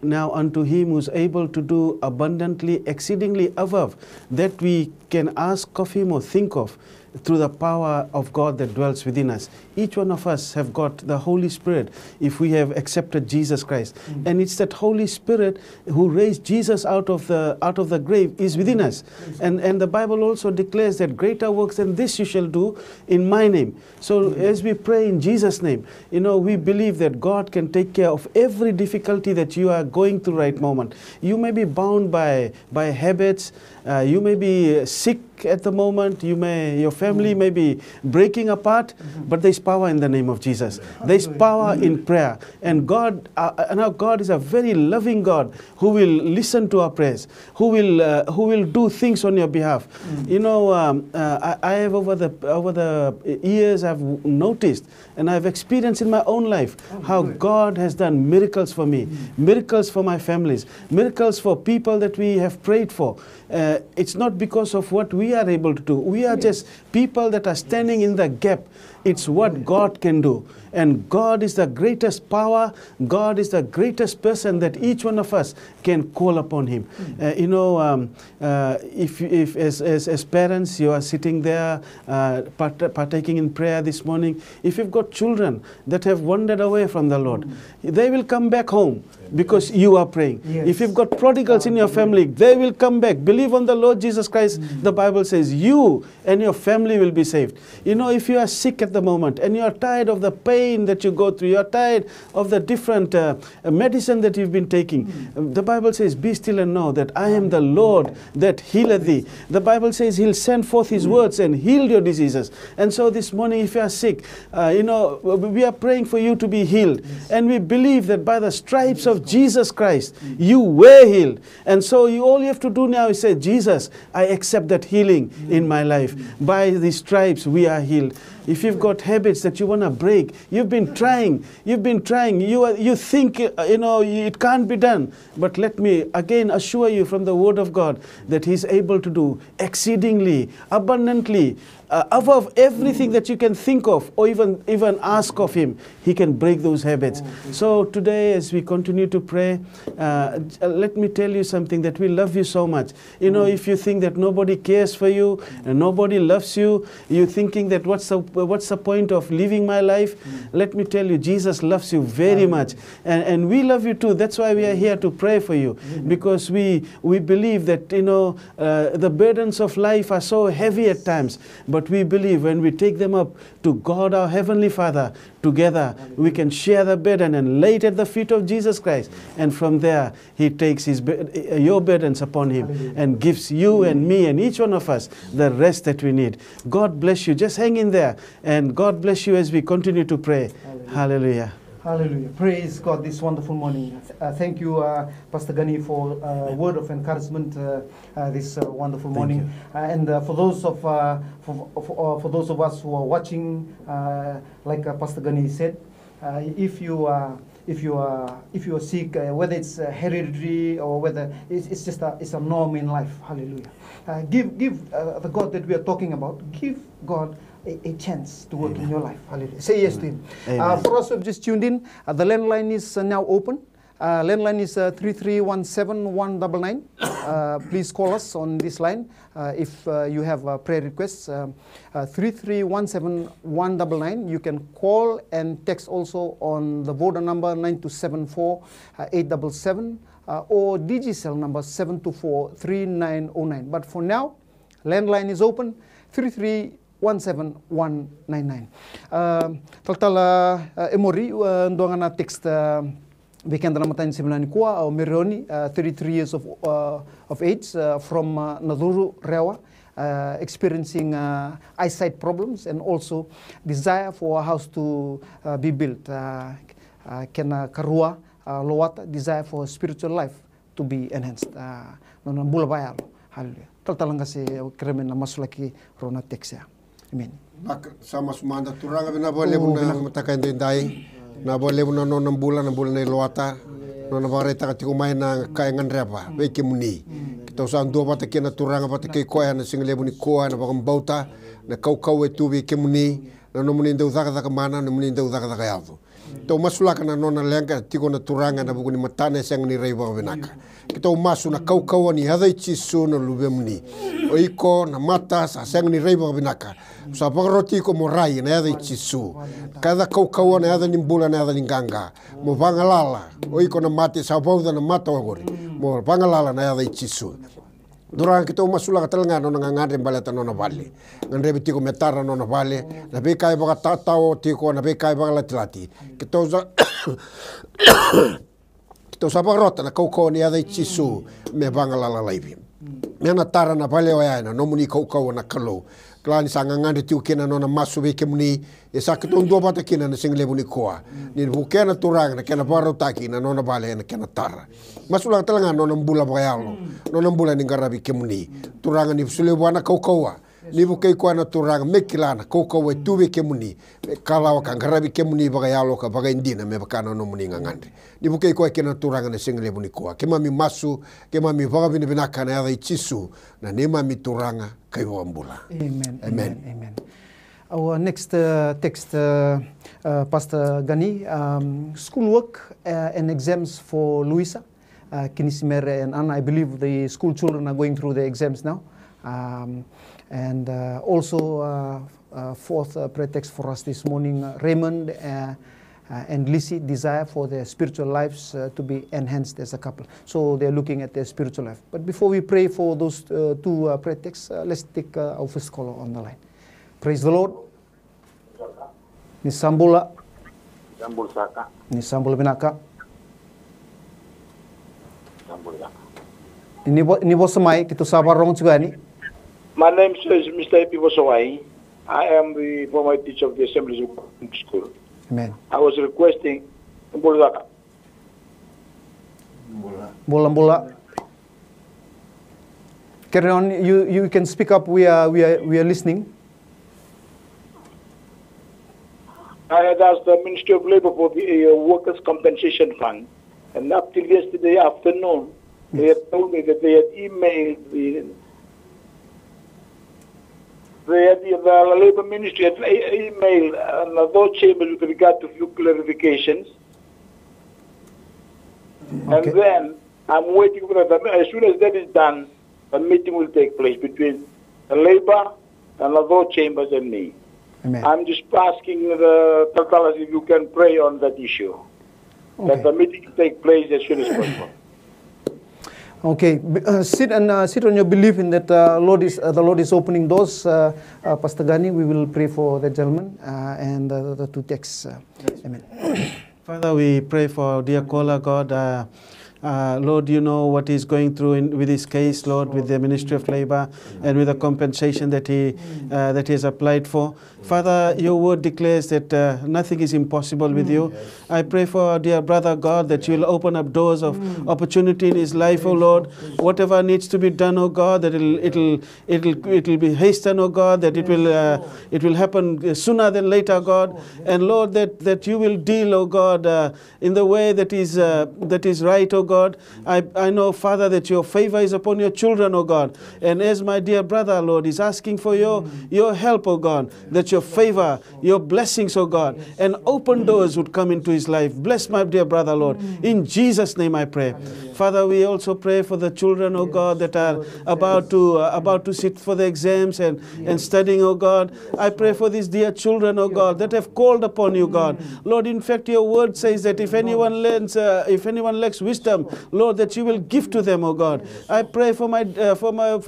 now unto Him who is able to do abundantly, exceedingly above that we can ask of Him or think of, through the power of God that dwells within us. Each one of us have got the Holy Spirit if we have accepted Jesus Christ. And it's that Holy Spirit who raised Jesus out of the grave is within us. And the Bible also declares that greater works than this you shall do in my name. So as we pray in Jesus' name, we believe that God can take care of every difficulty that you are going through right moment. You may be bound by habits, you may be sick sick at the moment. Your family may be breaking apart, but there's power in the name of Jesus. There's power in prayer. And God, now God is a very loving God who will listen to our prayers, who will do things on your behalf. You know, I have over the years, I've noticed and I've experienced in my own life how God has done miracles for me, miracles for my families, miracles for people that we have prayed for. It's not because of what we are able to do. We are just people that are standing in the gap. It's what God can do. And God is the greatest power. God is the greatest person that each one of us can call upon Him. You know, if as parents, you are sitting there partaking in prayer this morning, if you've got children that have wandered away from the Lord, they will come back home because you are praying. Yes. If you've got prodigals in your family, they will come back. Believe on the Lord Jesus Christ. The Bible says you and your family will be saved. You know, if you are sick at the moment and you are tired of the pain that you go through, you are tired of the different medicine that you've been taking, the Bible says, be still and know that I am the Lord that healeth thee. The Bible says He'll send forth His words and heal your diseases. And so this morning, if you are sick, you know, we are praying for you to be healed. And we believe that by the stripes of Jesus Christ, you were healed. And so all you have to do now is say, Jesus, I accept that healing in my life. By the stripes, we are healed. If you've got habits that you want to break, you've been trying, you think, you know, it can't be done. But let me again assure you from the Word of God that He's able to do exceedingly, abundantly, above everything that you can think of or even ask of Him. He can break those habits. So today, as we continue to pray, let me tell you something, that we love you so much. You know, if you think that nobody cares for you and nobody loves you, you're thinking that what's the point of living my life? Let me tell you, Jesus loves you very much. And we love you too. That's why we are here to pray for you. Because we believe that, you know, the burdens of life are so heavy at times. But we believe when we take them up to God, our Heavenly Father, together we can share the burden and lay it at the feet of Jesus Christ. And from there, He takes your burdens upon Him and gives you and me and each one of us the rest that we need. God bless you. Just hang in there. And God bless you as we continue to pray. Hallelujah. Hallelujah. Praise God this wonderful morning. Thank you, Pastor Gani, for a word of encouragement this wonderful morning. And for those of us who are watching, like Pastor Gani said, if you are sick, whether it's hereditary or whether it's just it's a norm in life, hallelujah. Give the God that we are talking about, give God a chance to work in your life. Hallelujah. Say yes to Him. For us who have just tuned in, the landline is now open. Landline is 3317-199. Please call us on this line if you have prayer requests. 3317-199. You can call and text also on the Voda number 9274-877 or Digicel number 724-3909. But for now, landline is open. 3317-199. Taltala Emory ndongana text weekend ramatain simulani kuwa au Mironi 33 years of age from Naduru Rewa, experiencing eyesight problems and also desire for a house to be built. Kena karua lowata, desire for spiritual life to be enhanced. Nona bula bayalo. Hallelujah. Taltalang kasi kremen na masulaki rona texia. Amen. Sama sumanda turanga bina boleh muna matakan dai. Na boleh muna nonam bulan na loata. Nona bareta katiku main na kayangan repa. Beki muni. Kita usang dua bata kena turanga bata kei koya na single muni koa na bakam bauta na kau etu beki muni. Na nomuni ndau zaka mana na muni ndau zaka yavu. Kita umasulaka na nona lenga tiko na turanga na bukuni matane sang ni rei benaka. Kita umasu na kau ni hadai cisu na lube muni. Oiko na mata sa sang ni rei benaka. Sa pagroti ko morai na hadai cisu. Kada kau na hadai nimbula na hadai ninganga. Mo bangalala. Oiko na mati sa bauda na mata wagori. Mo bangalala na hadai cisu. Durang kita umasulaka talanga no ngangare baleta no vale. Ngandre bitiko metara no vale. Na be kai baga tatao tiko na be kai baga latilati. Kita usa kita usa bagrota na kau ni ada cisu me bangalala laivi. Mena tara na vale o aina, no muni kau na kalau. Klani sanga ngande tiu kena no na masu veke muni, e sakito ndo bata kena na single muni koa. Ni bukena turang na kena baro taki na no na vale na kena tara. Masulang talanga no na mbula bayalo, no na mbula ni ngarabi ke muni. Turanga ni sule wana kau. Ni bukei koa na turanga mekilana kau e tuwe ke muni. Kalawa ka ngarabi ke muni bayalo ka bagaindina me bakana no muni ngangande. Ni bukei koa kena turanga na single muni koa. Ke mami masu, ke mami vagabini binaka na yada chisu na ni mami turanga kai mbula. Amen. Amen. Amen. Our next text, Pastor Gani, schoolwork and exams for Luisa, Kinisimere and Anna. I believe the school children are going through the exams now. And also fourth pretext for us this morning, Raymond and Lizzie desire for their spiritual lives to be enhanced as a couple. So they're looking at their spiritual life. But before we pray for those two pretexts, let's take our first caller on the line. Praise the Lord. Nisambula. Nisambula binaka. Ini bos semai kita sabar rong juga ni. My name is Mr. Epi Bosawai. I am the former teacher of the Assemblies of School. Amen. I was requesting Bola. Carry on. You can speak up. We are listening. I had asked the Ministry of Labour for the Workers' Compensation Fund, and up till yesterday afternoon, they had told me that they had emailed the Labour Ministry had emailed another chamber with regard to few clarifications. Okay. And then I'm waiting for that. As soon as that is done, a meeting will take place between the Labour and other chambers and me. Amen. I'm just asking the Taltalas if you can pray on that issue. Okay. That the meeting take place as soon as possible. Okay, sit on your belief in that the Lord is opening doors. Pastor Gani, we will pray for the gentleman and the two texts. Amen. Father, we pray for dear caller, God. Lord, you know what he's going through with his case, Lord, with the Ministry of Labour and with the compensation that he has applied for. Father, your word declares that nothing is impossible with you. I pray for our dear brother, God, that you will open up doors of opportunity in his life, oh Lord. Whatever needs to be done, oh God, that it'll be hastened, oh God, that it will happen sooner than later, God. And Lord, that you will deal, oh God, in the way that is right, oh God. I know, Father, that your favor is upon your children, oh God. And as my dear brother, Lord, is asking for your help, oh God, that your favor, your blessings, oh God, and open doors would come into his life. Bless my dear brother, Lord. In Jesus' name I pray. Father, we also pray for the children, oh God, that are about to sit for the exams and studying, oh God. I pray for these dear children, oh God, that have called upon you, God. Lord, in fact, your word says that if anyone lacks wisdom, Lord, that you will give to them, oh God. I pray for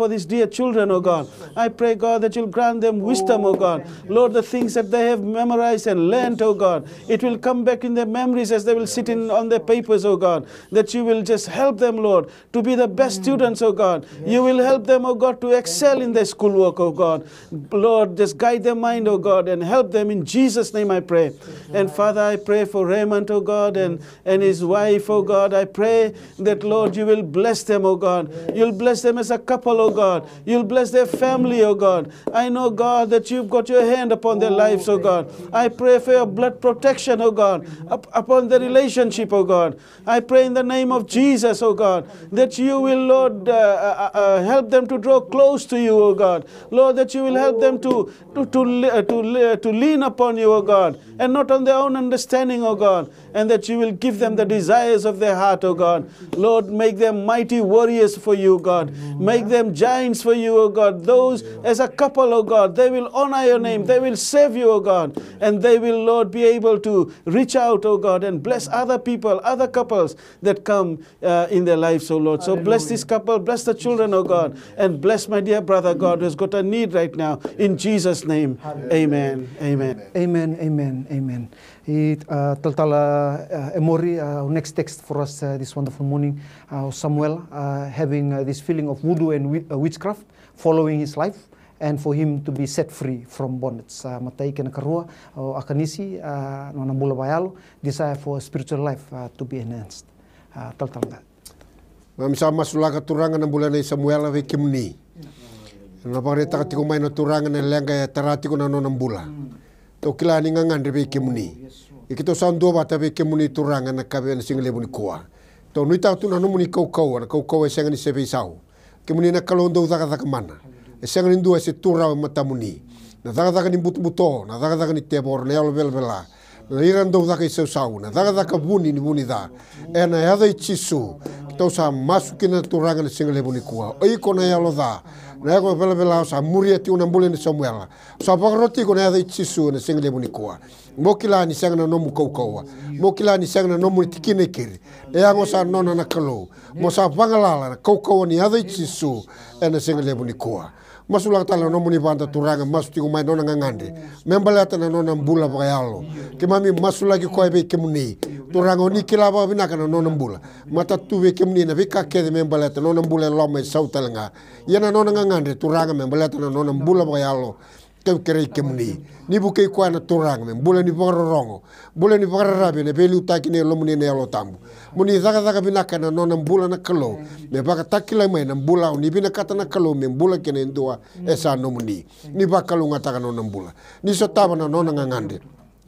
these dear children, oh God. I pray, God, that you'll grant them wisdom, oh God. Lord, the things that they have memorized and learned, oh God, it will come back in their memories as they will sit on their papers, oh God. That you will just help them, Lord, to be the best students, oh God. You will help them, oh God, to excel in their schoolwork, oh God. Lord, just guide their mind, oh God, and help them in Jesus' name, I pray. And Father, I pray for Raymond, oh God, and his wife, oh God. I pray that, Lord, you will bless them, oh God. You'll bless them as a couple, oh God. You'll bless their family, oh God. I know, God, that you've got your hand upon their lives, oh God. I pray for your blood protection, oh God, upon the relationship, oh God. I pray in the name of Jesus, oh God, that you will, Lord, help them to draw close to you, oh God. Lord, that you will help them to lean upon you, oh God, and not on their own understanding, oh God, and that you will give them the desires of their heart, oh God. Lord, make them mighty warriors for you, God. Make them giants for you, oh God. Those as a couple, oh God, they will honor your name. They will serve you, oh God. And they will, Lord, be able to reach out, oh God, and bless other people, other couples that come in their lives, oh Lord. So bless this couple, bless the children, oh God, and bless my dear brother, God, who's got a need right now. In Jesus' name, amen. Amen. Amen. Amen. Amen. Taltala Emori, our next text for us this one. wonderful morning of Samuel having this feeling of voodoo and witchcraft following his life, and for him to be set free from bondage. Matai kena karua o akanisi nona bula bayalo, desire for a spiritual life to be enhanced. Tal that. Mamisama sulaka turangan ng bulan ni Samuel ave kimni. Napareta ka tikumay na turangan ng lenga tarati ko na no ng bula. To kilani nga ngandre ave kimni. Ikito sando bata ave kimni turangan na kabe na single ni kuwa. To nuita tu na no muni kau na kau senga ni sebe sau. Kimni na kalondo zaka mana. Senga ni dua se tura matamuni. Na zaka ni buto na zaka ni tebor na yalo bela. Na irando zaka isau sau na zaka buni ni buni da. Na yada ichisu. Tau sa masukin na turanga na single ni kuwa. Oi ko na yalo da. Na ko bela sa muria ti una mbule ni Samuel. Sa pagroti ko na yada ichisu na single ni kuwa. Mokila ni senga na nomu kau. Mokila ni senga na nomu tikine kiri. Ya ngo sa nona na kalo. Mo sa pangalala na kau ni yada ichisu na single ni kuwa. Masulang tala no muni banta turanga masuti ko mai nona ngangande membalata na nona mbula pakayalo kimami masulagi ko ebe kemuni turanga ni kilaba binaka na nona mbula mata tuwe kemuni na vika kede membalata nona mbula loma sautalanga yana nona ngangande turanga membalata na nona mbula pakayalo kere kemuni ni buke ko na turanga mbula ni pagarongo mbula ni pagararabe ne beli utaki ne lomuni ne yalo tambu muni zaga binaka na nona mbula na kalo me baka takila mai na mbula ni binaka na kalo me mbula kene ndua esa nomuni ni bakalu ngata nona mbula ni sotaba na nona ngangande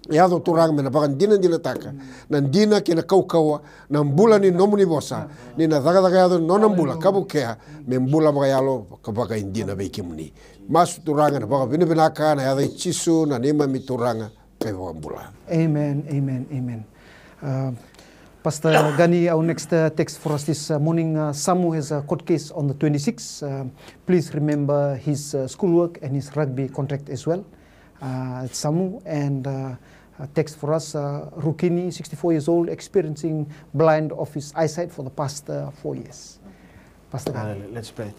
yado turang me na baka dina taka na dina kena kau na mbula ni nomuni bosa ni na zaga yado nona mbula kabukea me mbula baka yalo kabaka indina be kimuni mas turanga na baka binaka na yado chisu na nima mi turanga pe mbula. Amen. Pastor Gani, our next text for us this morning, Samu has a court case on the 26th. Please remember his schoolwork and his rugby contract as well. Samu, and text for us, Rukini, 64 years old, experiencing blind of his eyesight for the past 4 years. Pastor Gani. Let's pray.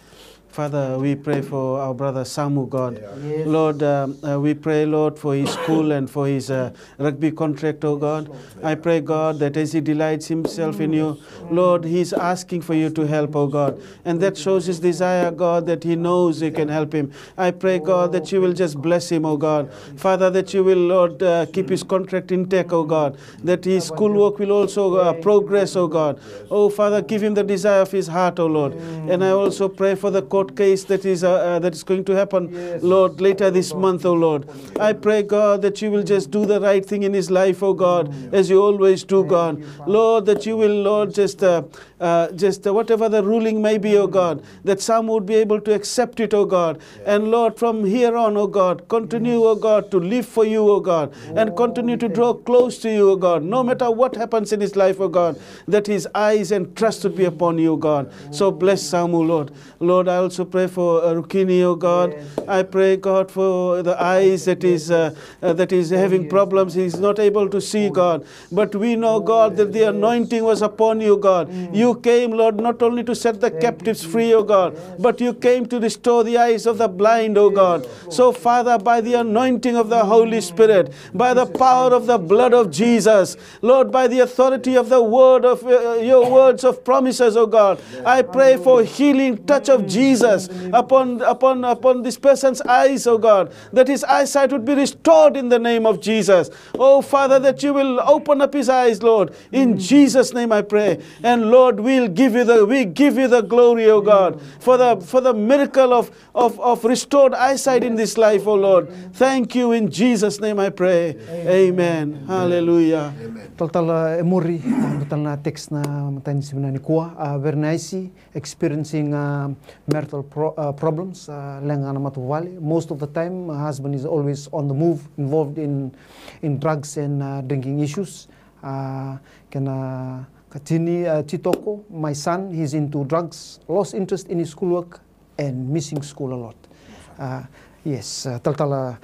Father, we pray for our brother Samu, God. Yes. Lord, we pray, Lord, for his school and for his rugby contract, oh God. I pray, God, that as he delights himself in you, Lord, he's asking for you to help, oh God. And that shows his desire, God, that he knows you can help him. I pray, God, that you will just bless him, oh God. Father, that you will, Lord, keep his contract intact, oh God. That his schoolwork will also progress, oh God. Oh, Father, give him the desire of his heart, oh Lord. And I also pray for the court case that is going to happen, Lord, later this month, oh Lord. I pray, God, that you will just do the right thing in his life, oh God, as you always do, God. Lord, that you will, Lord, just whatever the ruling may be, oh God, that some would be able to accept it, oh God. And Lord, from here on, oh God, continue, oh God, to live for you, oh God, and continue to draw close to you, oh God, no matter what happens in his life, oh God, that his eyes and trust would be upon you, God. So bless Samu, Lord. Lord, I also pray for Rukini, oh God. I pray, God, for the eyes that is having problems. He's not able to see, God. But we know, God, that the anointing was upon you, God. You came, Lord, not only to set the captives free, oh God, but you came to restore the eyes of the blind, oh God. So, Father, by the anointing of the Holy Spirit, by the power of the blood of Jesus, Lord, by the authority of the word of your words of promises, oh God, I pray for healing touch of Jesus upon this person's eyes, oh God, that his eyesight would be restored in the name of Jesus. Oh Father, that you will open up his eyes, Lord, in Jesus' name I pray. And Lord, we give you the glory, oh God, for the miracle of restored eyesight in this life, oh Lord. Thank you, in Jesus' name I pray. Amen. Hallelujah. Total emori betul na teks na matanya sebenarnya kuah bernaisi experiencing marital problems lengan matu wale. Most of the time husband is always on the move, involved in drugs and drinking issues. Kena katini Chitoko, my son, he's into drugs, lost interest in his schoolwork and missing school a lot. Yes, total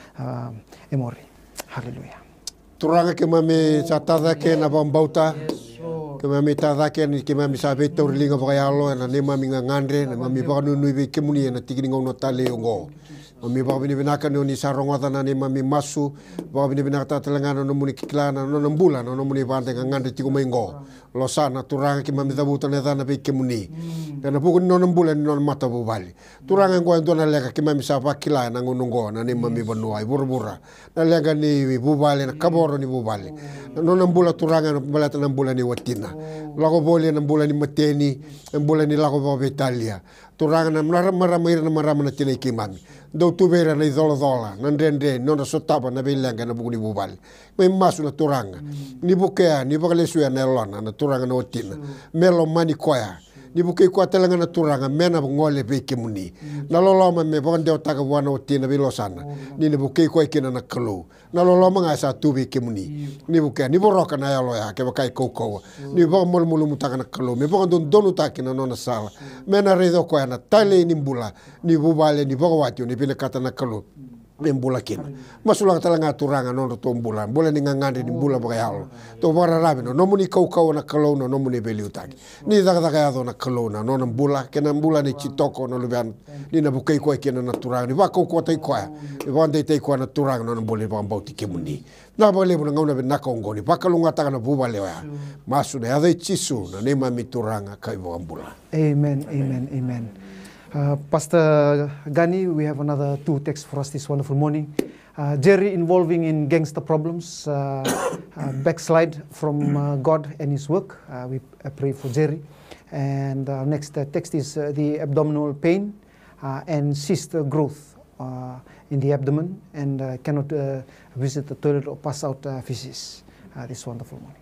emori. Hallelujah. Turanga ke mame satada ke na bambauta Ke mami tadake ni ke mami sabe to ringa ba yalo na ne mami ngandre na mami ba nu be kemuni na tigi ngono tale ngo. Mami ba bini binaka no ni sarongota na ne mami masu ba bini binaka telangana no muni kiklana no nambula no muni bante ngandre tigo mengo. Lo sana turanga ki mami dabuta na dana be kemuni. Kana buku no nambula no mata bu bali. Turanga ngo ndo na lega ki mami sa pa kila na ngono ngo na ne mami banua ibura na lega ni bu bali na kaboro ni bu bali. No nambula turanga no balata nambula ni watina. Lago boli na mbula ni mateni, mbula ni lago ba Italia. Turanga na marama na tinai ki mami. Do tubera na idola na ndende no na sotaba na belanga na buguni bubali. Mai masu na turanga. Ni bukea ni bakalesuya na lona na turanga na watina. Melo mani koya. Ni bukai ko telanga na turanga mena ngole be kemuni. Na loloma me bonde otaka wana watina bilosana. Ni bukai ko ikina na kalo. Na loloma nga sa tubi kemuni. Ni bukai ni boroka na yalo ya ke bakai koko. Ni bo mulu mutaka na kalo. Me bo donu takina no na sala. Mena redo ko na tale ni mbula. Ni bubale ni bo watio ni pile kata na kalo. Mbula kina masula talanga turanga no to mbula ni ngangande ni mbula ba yalo to bara rabi no muni kau na kalo no muni beli utaki ni daga ya na kalo na no mbula kena mbula ni chitoko no luban ni na bukai ko kena na turanga ni ba ko tai ko ni bande tai ko na turanga no mbuli ba mbauti kemuni na ba le buna ngona na kongo ni bakalunga taka na buba le ya masu na ya chisu na ne mami turanga kai bo mbula. Amen, amen, amen. Pastor Gani, we have another 2 texts for us this wonderful morning. Jerry involving in gangster problems, backslide from God and his work. We pray for Jerry. And next text is the abdominal pain and cyst growth in the abdomen and cannot visit the toilet or pass out feces this wonderful morning.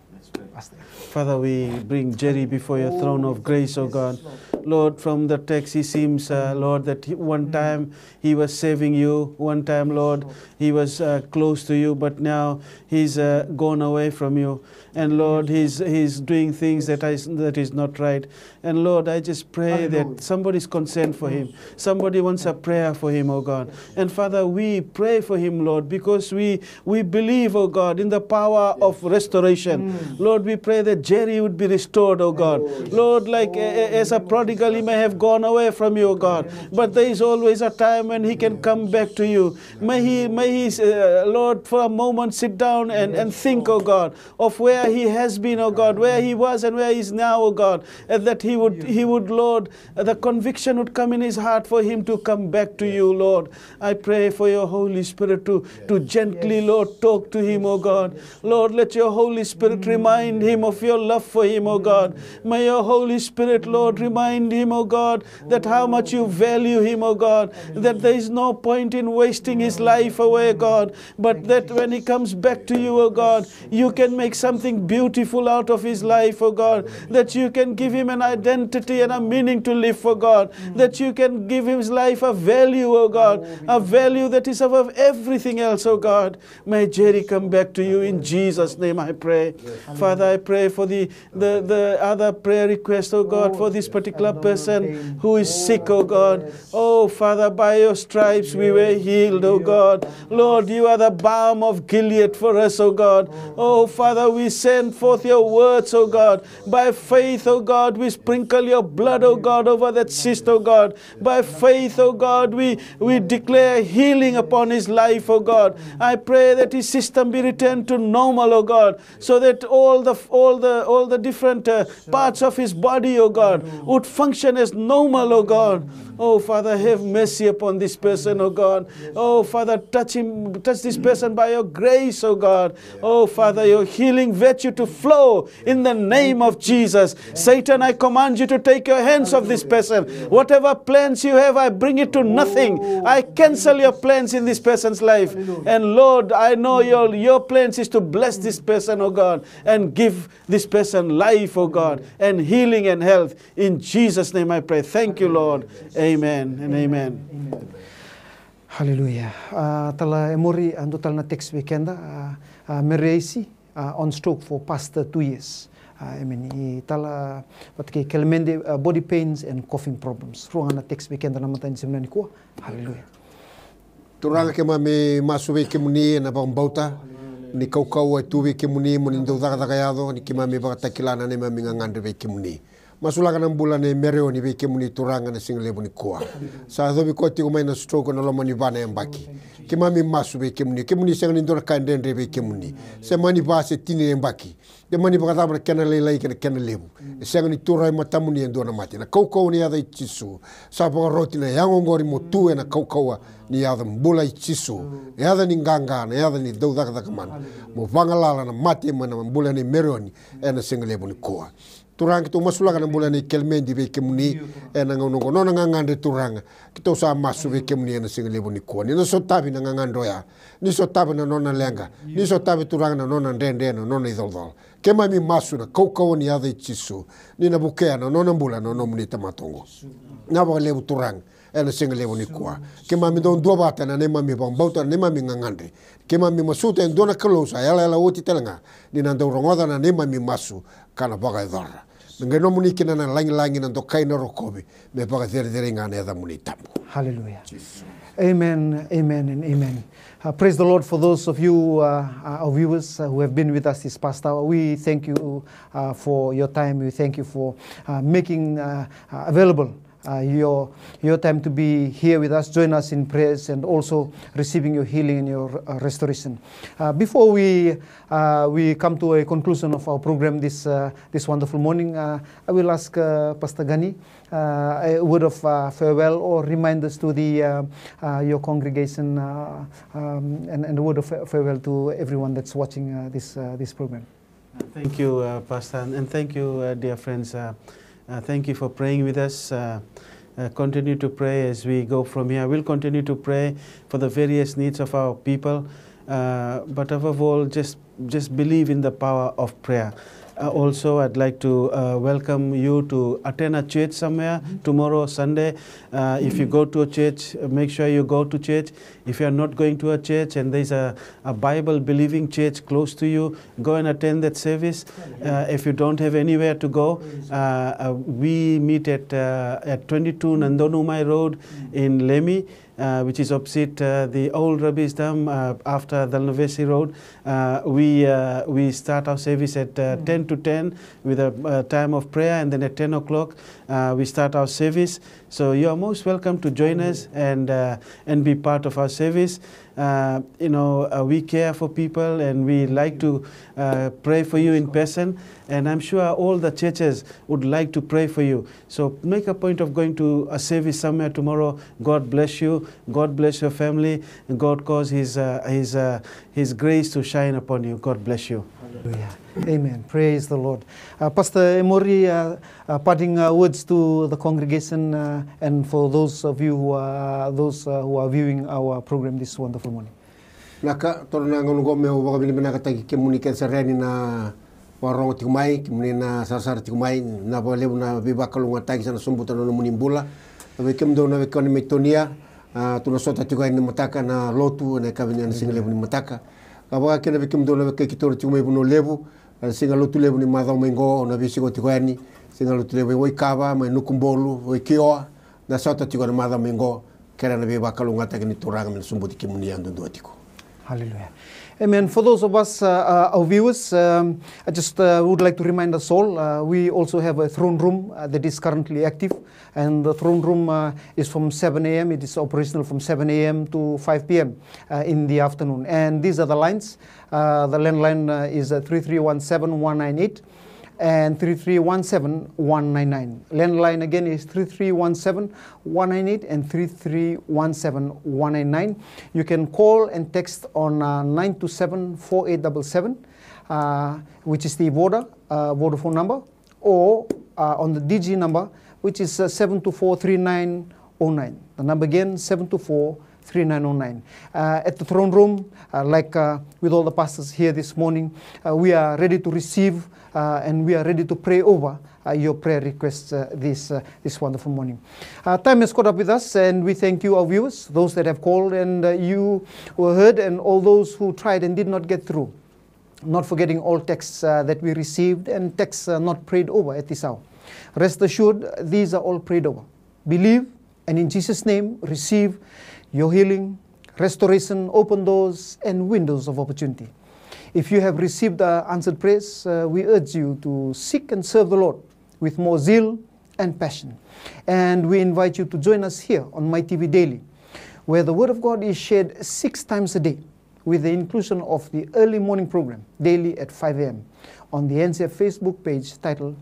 Father, we bring Jerry before your throne of grace, O God. Lord, from the text, he seems, Lord, that one time he was saving you. One time, Lord, he was close to you, but now he's gone away from you. And Lord, he's doing things that is not right. And Lord, I just pray that somebody's concerned for him. Somebody wants a prayer for him, O God. And Father, we pray for him, Lord, because we believe, O God, in the power of restoration. Lord, we pray that Jerry would be restored, O God. Lord, like as a prodigal, he may have gone away from you, O God. But there is always a time when he can come back to you. May he, Lord, for a moment sit down and think, O God, of where he has been, O God, where he was and where he is now, O God, and that he would, Lord, the conviction would come in his heart for him to come back to you, Lord. I pray for your Holy Spirit to gently, Lord, talk to him, O God. Lord, let your Holy Spirit remind him of your love for him, O God. May your Holy Spirit, Lord, remind him, O God, that how much you value him, O God, that there is no point in wasting his life away, God, but that when he comes back to you, O God, you can make something beautiful out of his life, O God, that you can give him an identity and a meaning to live for, God, that you can give his life a value, O God, a value that is above everything else, O God. May Jerry come back to you in Jesus' name, I pray. Father, I pray for the other prayer request, O God, for this particular person who is sick, O God. Oh, Father, by your stripes we were healed, O God. Lord, you are the balm of Gilead for us, O God. Oh, Father, we send forth your words, O God. By faith, O God, we sprinkle your blood, O God, over that cyst, O God. By faith, O God, we declare healing upon his life, O God. I pray that his system be returned to normal, O God, so that all the different parts of his body, O God, would function as normal, O God. Oh, Father, have mercy upon this person, oh God. Oh, Father, touch this person by your grace, oh God. Oh, Father, your healing virtue to flow in the name of Jesus. Satan, I command you to take your hands off this person. Whatever plans you have, I bring it to nothing. I cancel your plans in this person's life. And Lord, I know your plans is to bless this person, oh God, and give this person life, oh God, and healing and health. In Jesus' name I pray. Thank you, Lord. Amen and amen. Hallelujah. Tala emori andutal na text weekend mereisi on stroke for past 2 years. Amen. Tala patke kelmende body pains and coughing problems. Ruang na text weekend na matan semnani ko. Hallelujah. Turanga ke mami masuwe ke muni na bang bauta. ni kaukau ai tuwe ke muni muni ndo daga yado ni kimami baka takilana ne mami ngangande ve ke muni masula kana bulan ne mereo ni ve ke muni turanga na single buni koa sa do bi koti ko mai na stroke na lo mani bana embaki kimami masu ve ke muni senga ni ndo ka ndende ve ke muni se mani ba se tini embaki de mani baka tabra kana lelai kana lebu senga ni turai matamu ni ndo na mati na kaukau ni ada ichisu sa baka roti na yango ngori mo tuwe na kaukau ni ada mbula ichisu ada ni nganga na ada ni do daga man mo vangalala na mati mana mbula ni meroni ena single buni koa turang itu masula kana mbula ni kelmendi ve kemuni ena ngono ngono ngangande turanga kito sa masu ve kemuni ena single buni koa ni no sotabi na ngangando ya ni sotabi na nona lenga ni sotabi turanga na nona ndende na nona idol kema mi masu na kaukau ni ada ichisu ni na bukea na nona mbula na nona muni tamatongo na ba lebu turang ena single buni koa kema mi don dua bata na nema mi bang bauta nema mi ngangande kema mi masuta en dona kalosa yala oti telanga ni na rongoda na nema mi masu kana baga dara ngeno muni kina na langi na dokai na rokobi me baga dere ngane da muni tamu. Hallelujah. Amen, amen, and amen. Praise the Lord for those of you, our viewers who have been with us this past hour. We thank you for your time. We thank you for making available your time to be here with us. Join us in prayers and also receiving your healing and your restoration. Before we come to a conclusion of our program this wonderful morning, I will ask Pastor Gani a word of farewell or reminders to your congregation and a word of farewell to everyone that's watching this program. Thank you, Pastor, and thank you, dear friends. Thank you for praying with us. Continue to pray as we go from here. We'll continue to pray for the various needs of our people, but above all, just believe in the power of prayer. Also, I'd like to welcome you to attend a church somewhere tomorrow, Sunday. If you go to a church, make sure you go to church. If you are not going to a church and there's a Bible-believing church close to you, go and attend that service. If you don't have anywhere to go, we meet at 22 Nandonumai Road in Lemi, which is opposite the old Rabbi's Dam after Dalnovesi Road. We start our service at 10 to 10 with a time of prayer, and then at 10 o'clock we start our service. So you are most welcome to join us and be part of our service. We care for people and we like to pray for you in person, and I'm sure all the churches would like to pray for you. So make a point of going to a service somewhere tomorrow. God bless you. God bless your family. And God cause His grace to shine upon you. God bless you. Hallelujah. Amen. Praise the Lord. Pastor Emori, parting words to the congregation and for those of you who are viewing our program this wonderful morning. Naka torna ngono me o baka bina katagi kemunike sereni na warong tikumai kemuni na sar tikumai na boleh na biba kalunga tagi sana sumbutan no munimbula ave kemdo na vekoni metonia tuna sota tikai ni mataka na lotu na kabinya na single ni mataka kabaka kena vekemdo na vekki tor tikumai buno lebu singa lotu lebu ni madau mengo na visigo tikai singa lotu lebu oi kava mai nukumbolu oi kioa na sota tikai na madau mengo kera na biba kalunga tagi ni turanga na sumbuti kemuni ando duatiko. Hallelujah. Amen. For those of us, our viewers, I just would like to remind us all, we also have a throne room that is currently active. And the throne room is from 7 a.m. It is operational from 7 a.m. to 5 p.m. In the afternoon. And these are the lines. The landline is 3317-198 and 3317-199. Landline again is 3317-198 and 3317-199. You can call and text on 927-4877, which is the Vodafone number, or on the DG number, which is 724-3909. The number again, 724-3909. At the throne room, like with all the pastors here this morning, we are ready to receive and we are ready to pray over your prayer requests this wonderful morning. Time has caught up with us, and we thank you, our viewers, those that have called and you were heard, and all those who tried and did not get through. Not forgetting all texts that we received and texts not prayed over at this hour. Rest assured, these are all prayed over. Believe, and in Jesus' name, receive your healing, restoration, open doors, and windows of opportunity. If you have received answered prayers, we urge you to seek and serve the Lord with more zeal and passion. And we invite you to join us here on MyTV Daily, where the Word of God is shared 6 times a day, with the inclusion of the early morning program, daily at 5 a.m. on the NCF Facebook page titled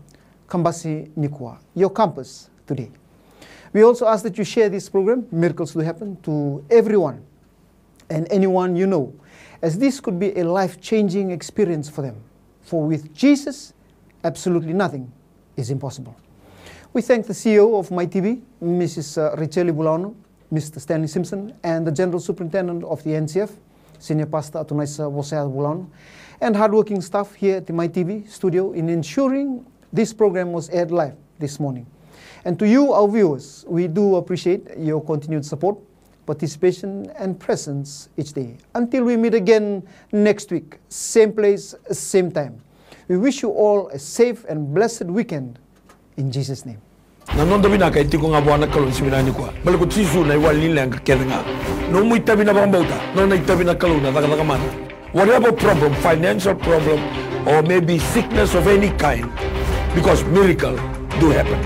Kambasi Nikwa, your campus today. We also ask that you share this program, Miracles Do Happen, to everyone and anyone you know, as this could be a life-changing experience for them. For with Jesus, absolutely nothing is impossible. We thank the CEO of MyTV, Mrs. Richeli Bulano, Mr. Stanley Simpson, and the General Superintendent of the NCF, Senior Pastor Atunaisa Bosea Bulano, and hardworking staff here at the MyTV studio in ensuring this program was aired live this morning. And to you, our viewers, we do appreciate your continued support, participation, and presence each day. Until we meet again next week, same place, same time. We wish you all a safe and blessed weekend in Jesus' name. Nanon tabi na kay tiko nga buwan na kalun si minani ko. Balik ko tisu na iwal nilang kakeda nga. No muy tabi na bang bauta. No na tabi na kalun na taga-taga-mana. Whatever problem, financial problem, or maybe sickness of any kind, because miracle do happen.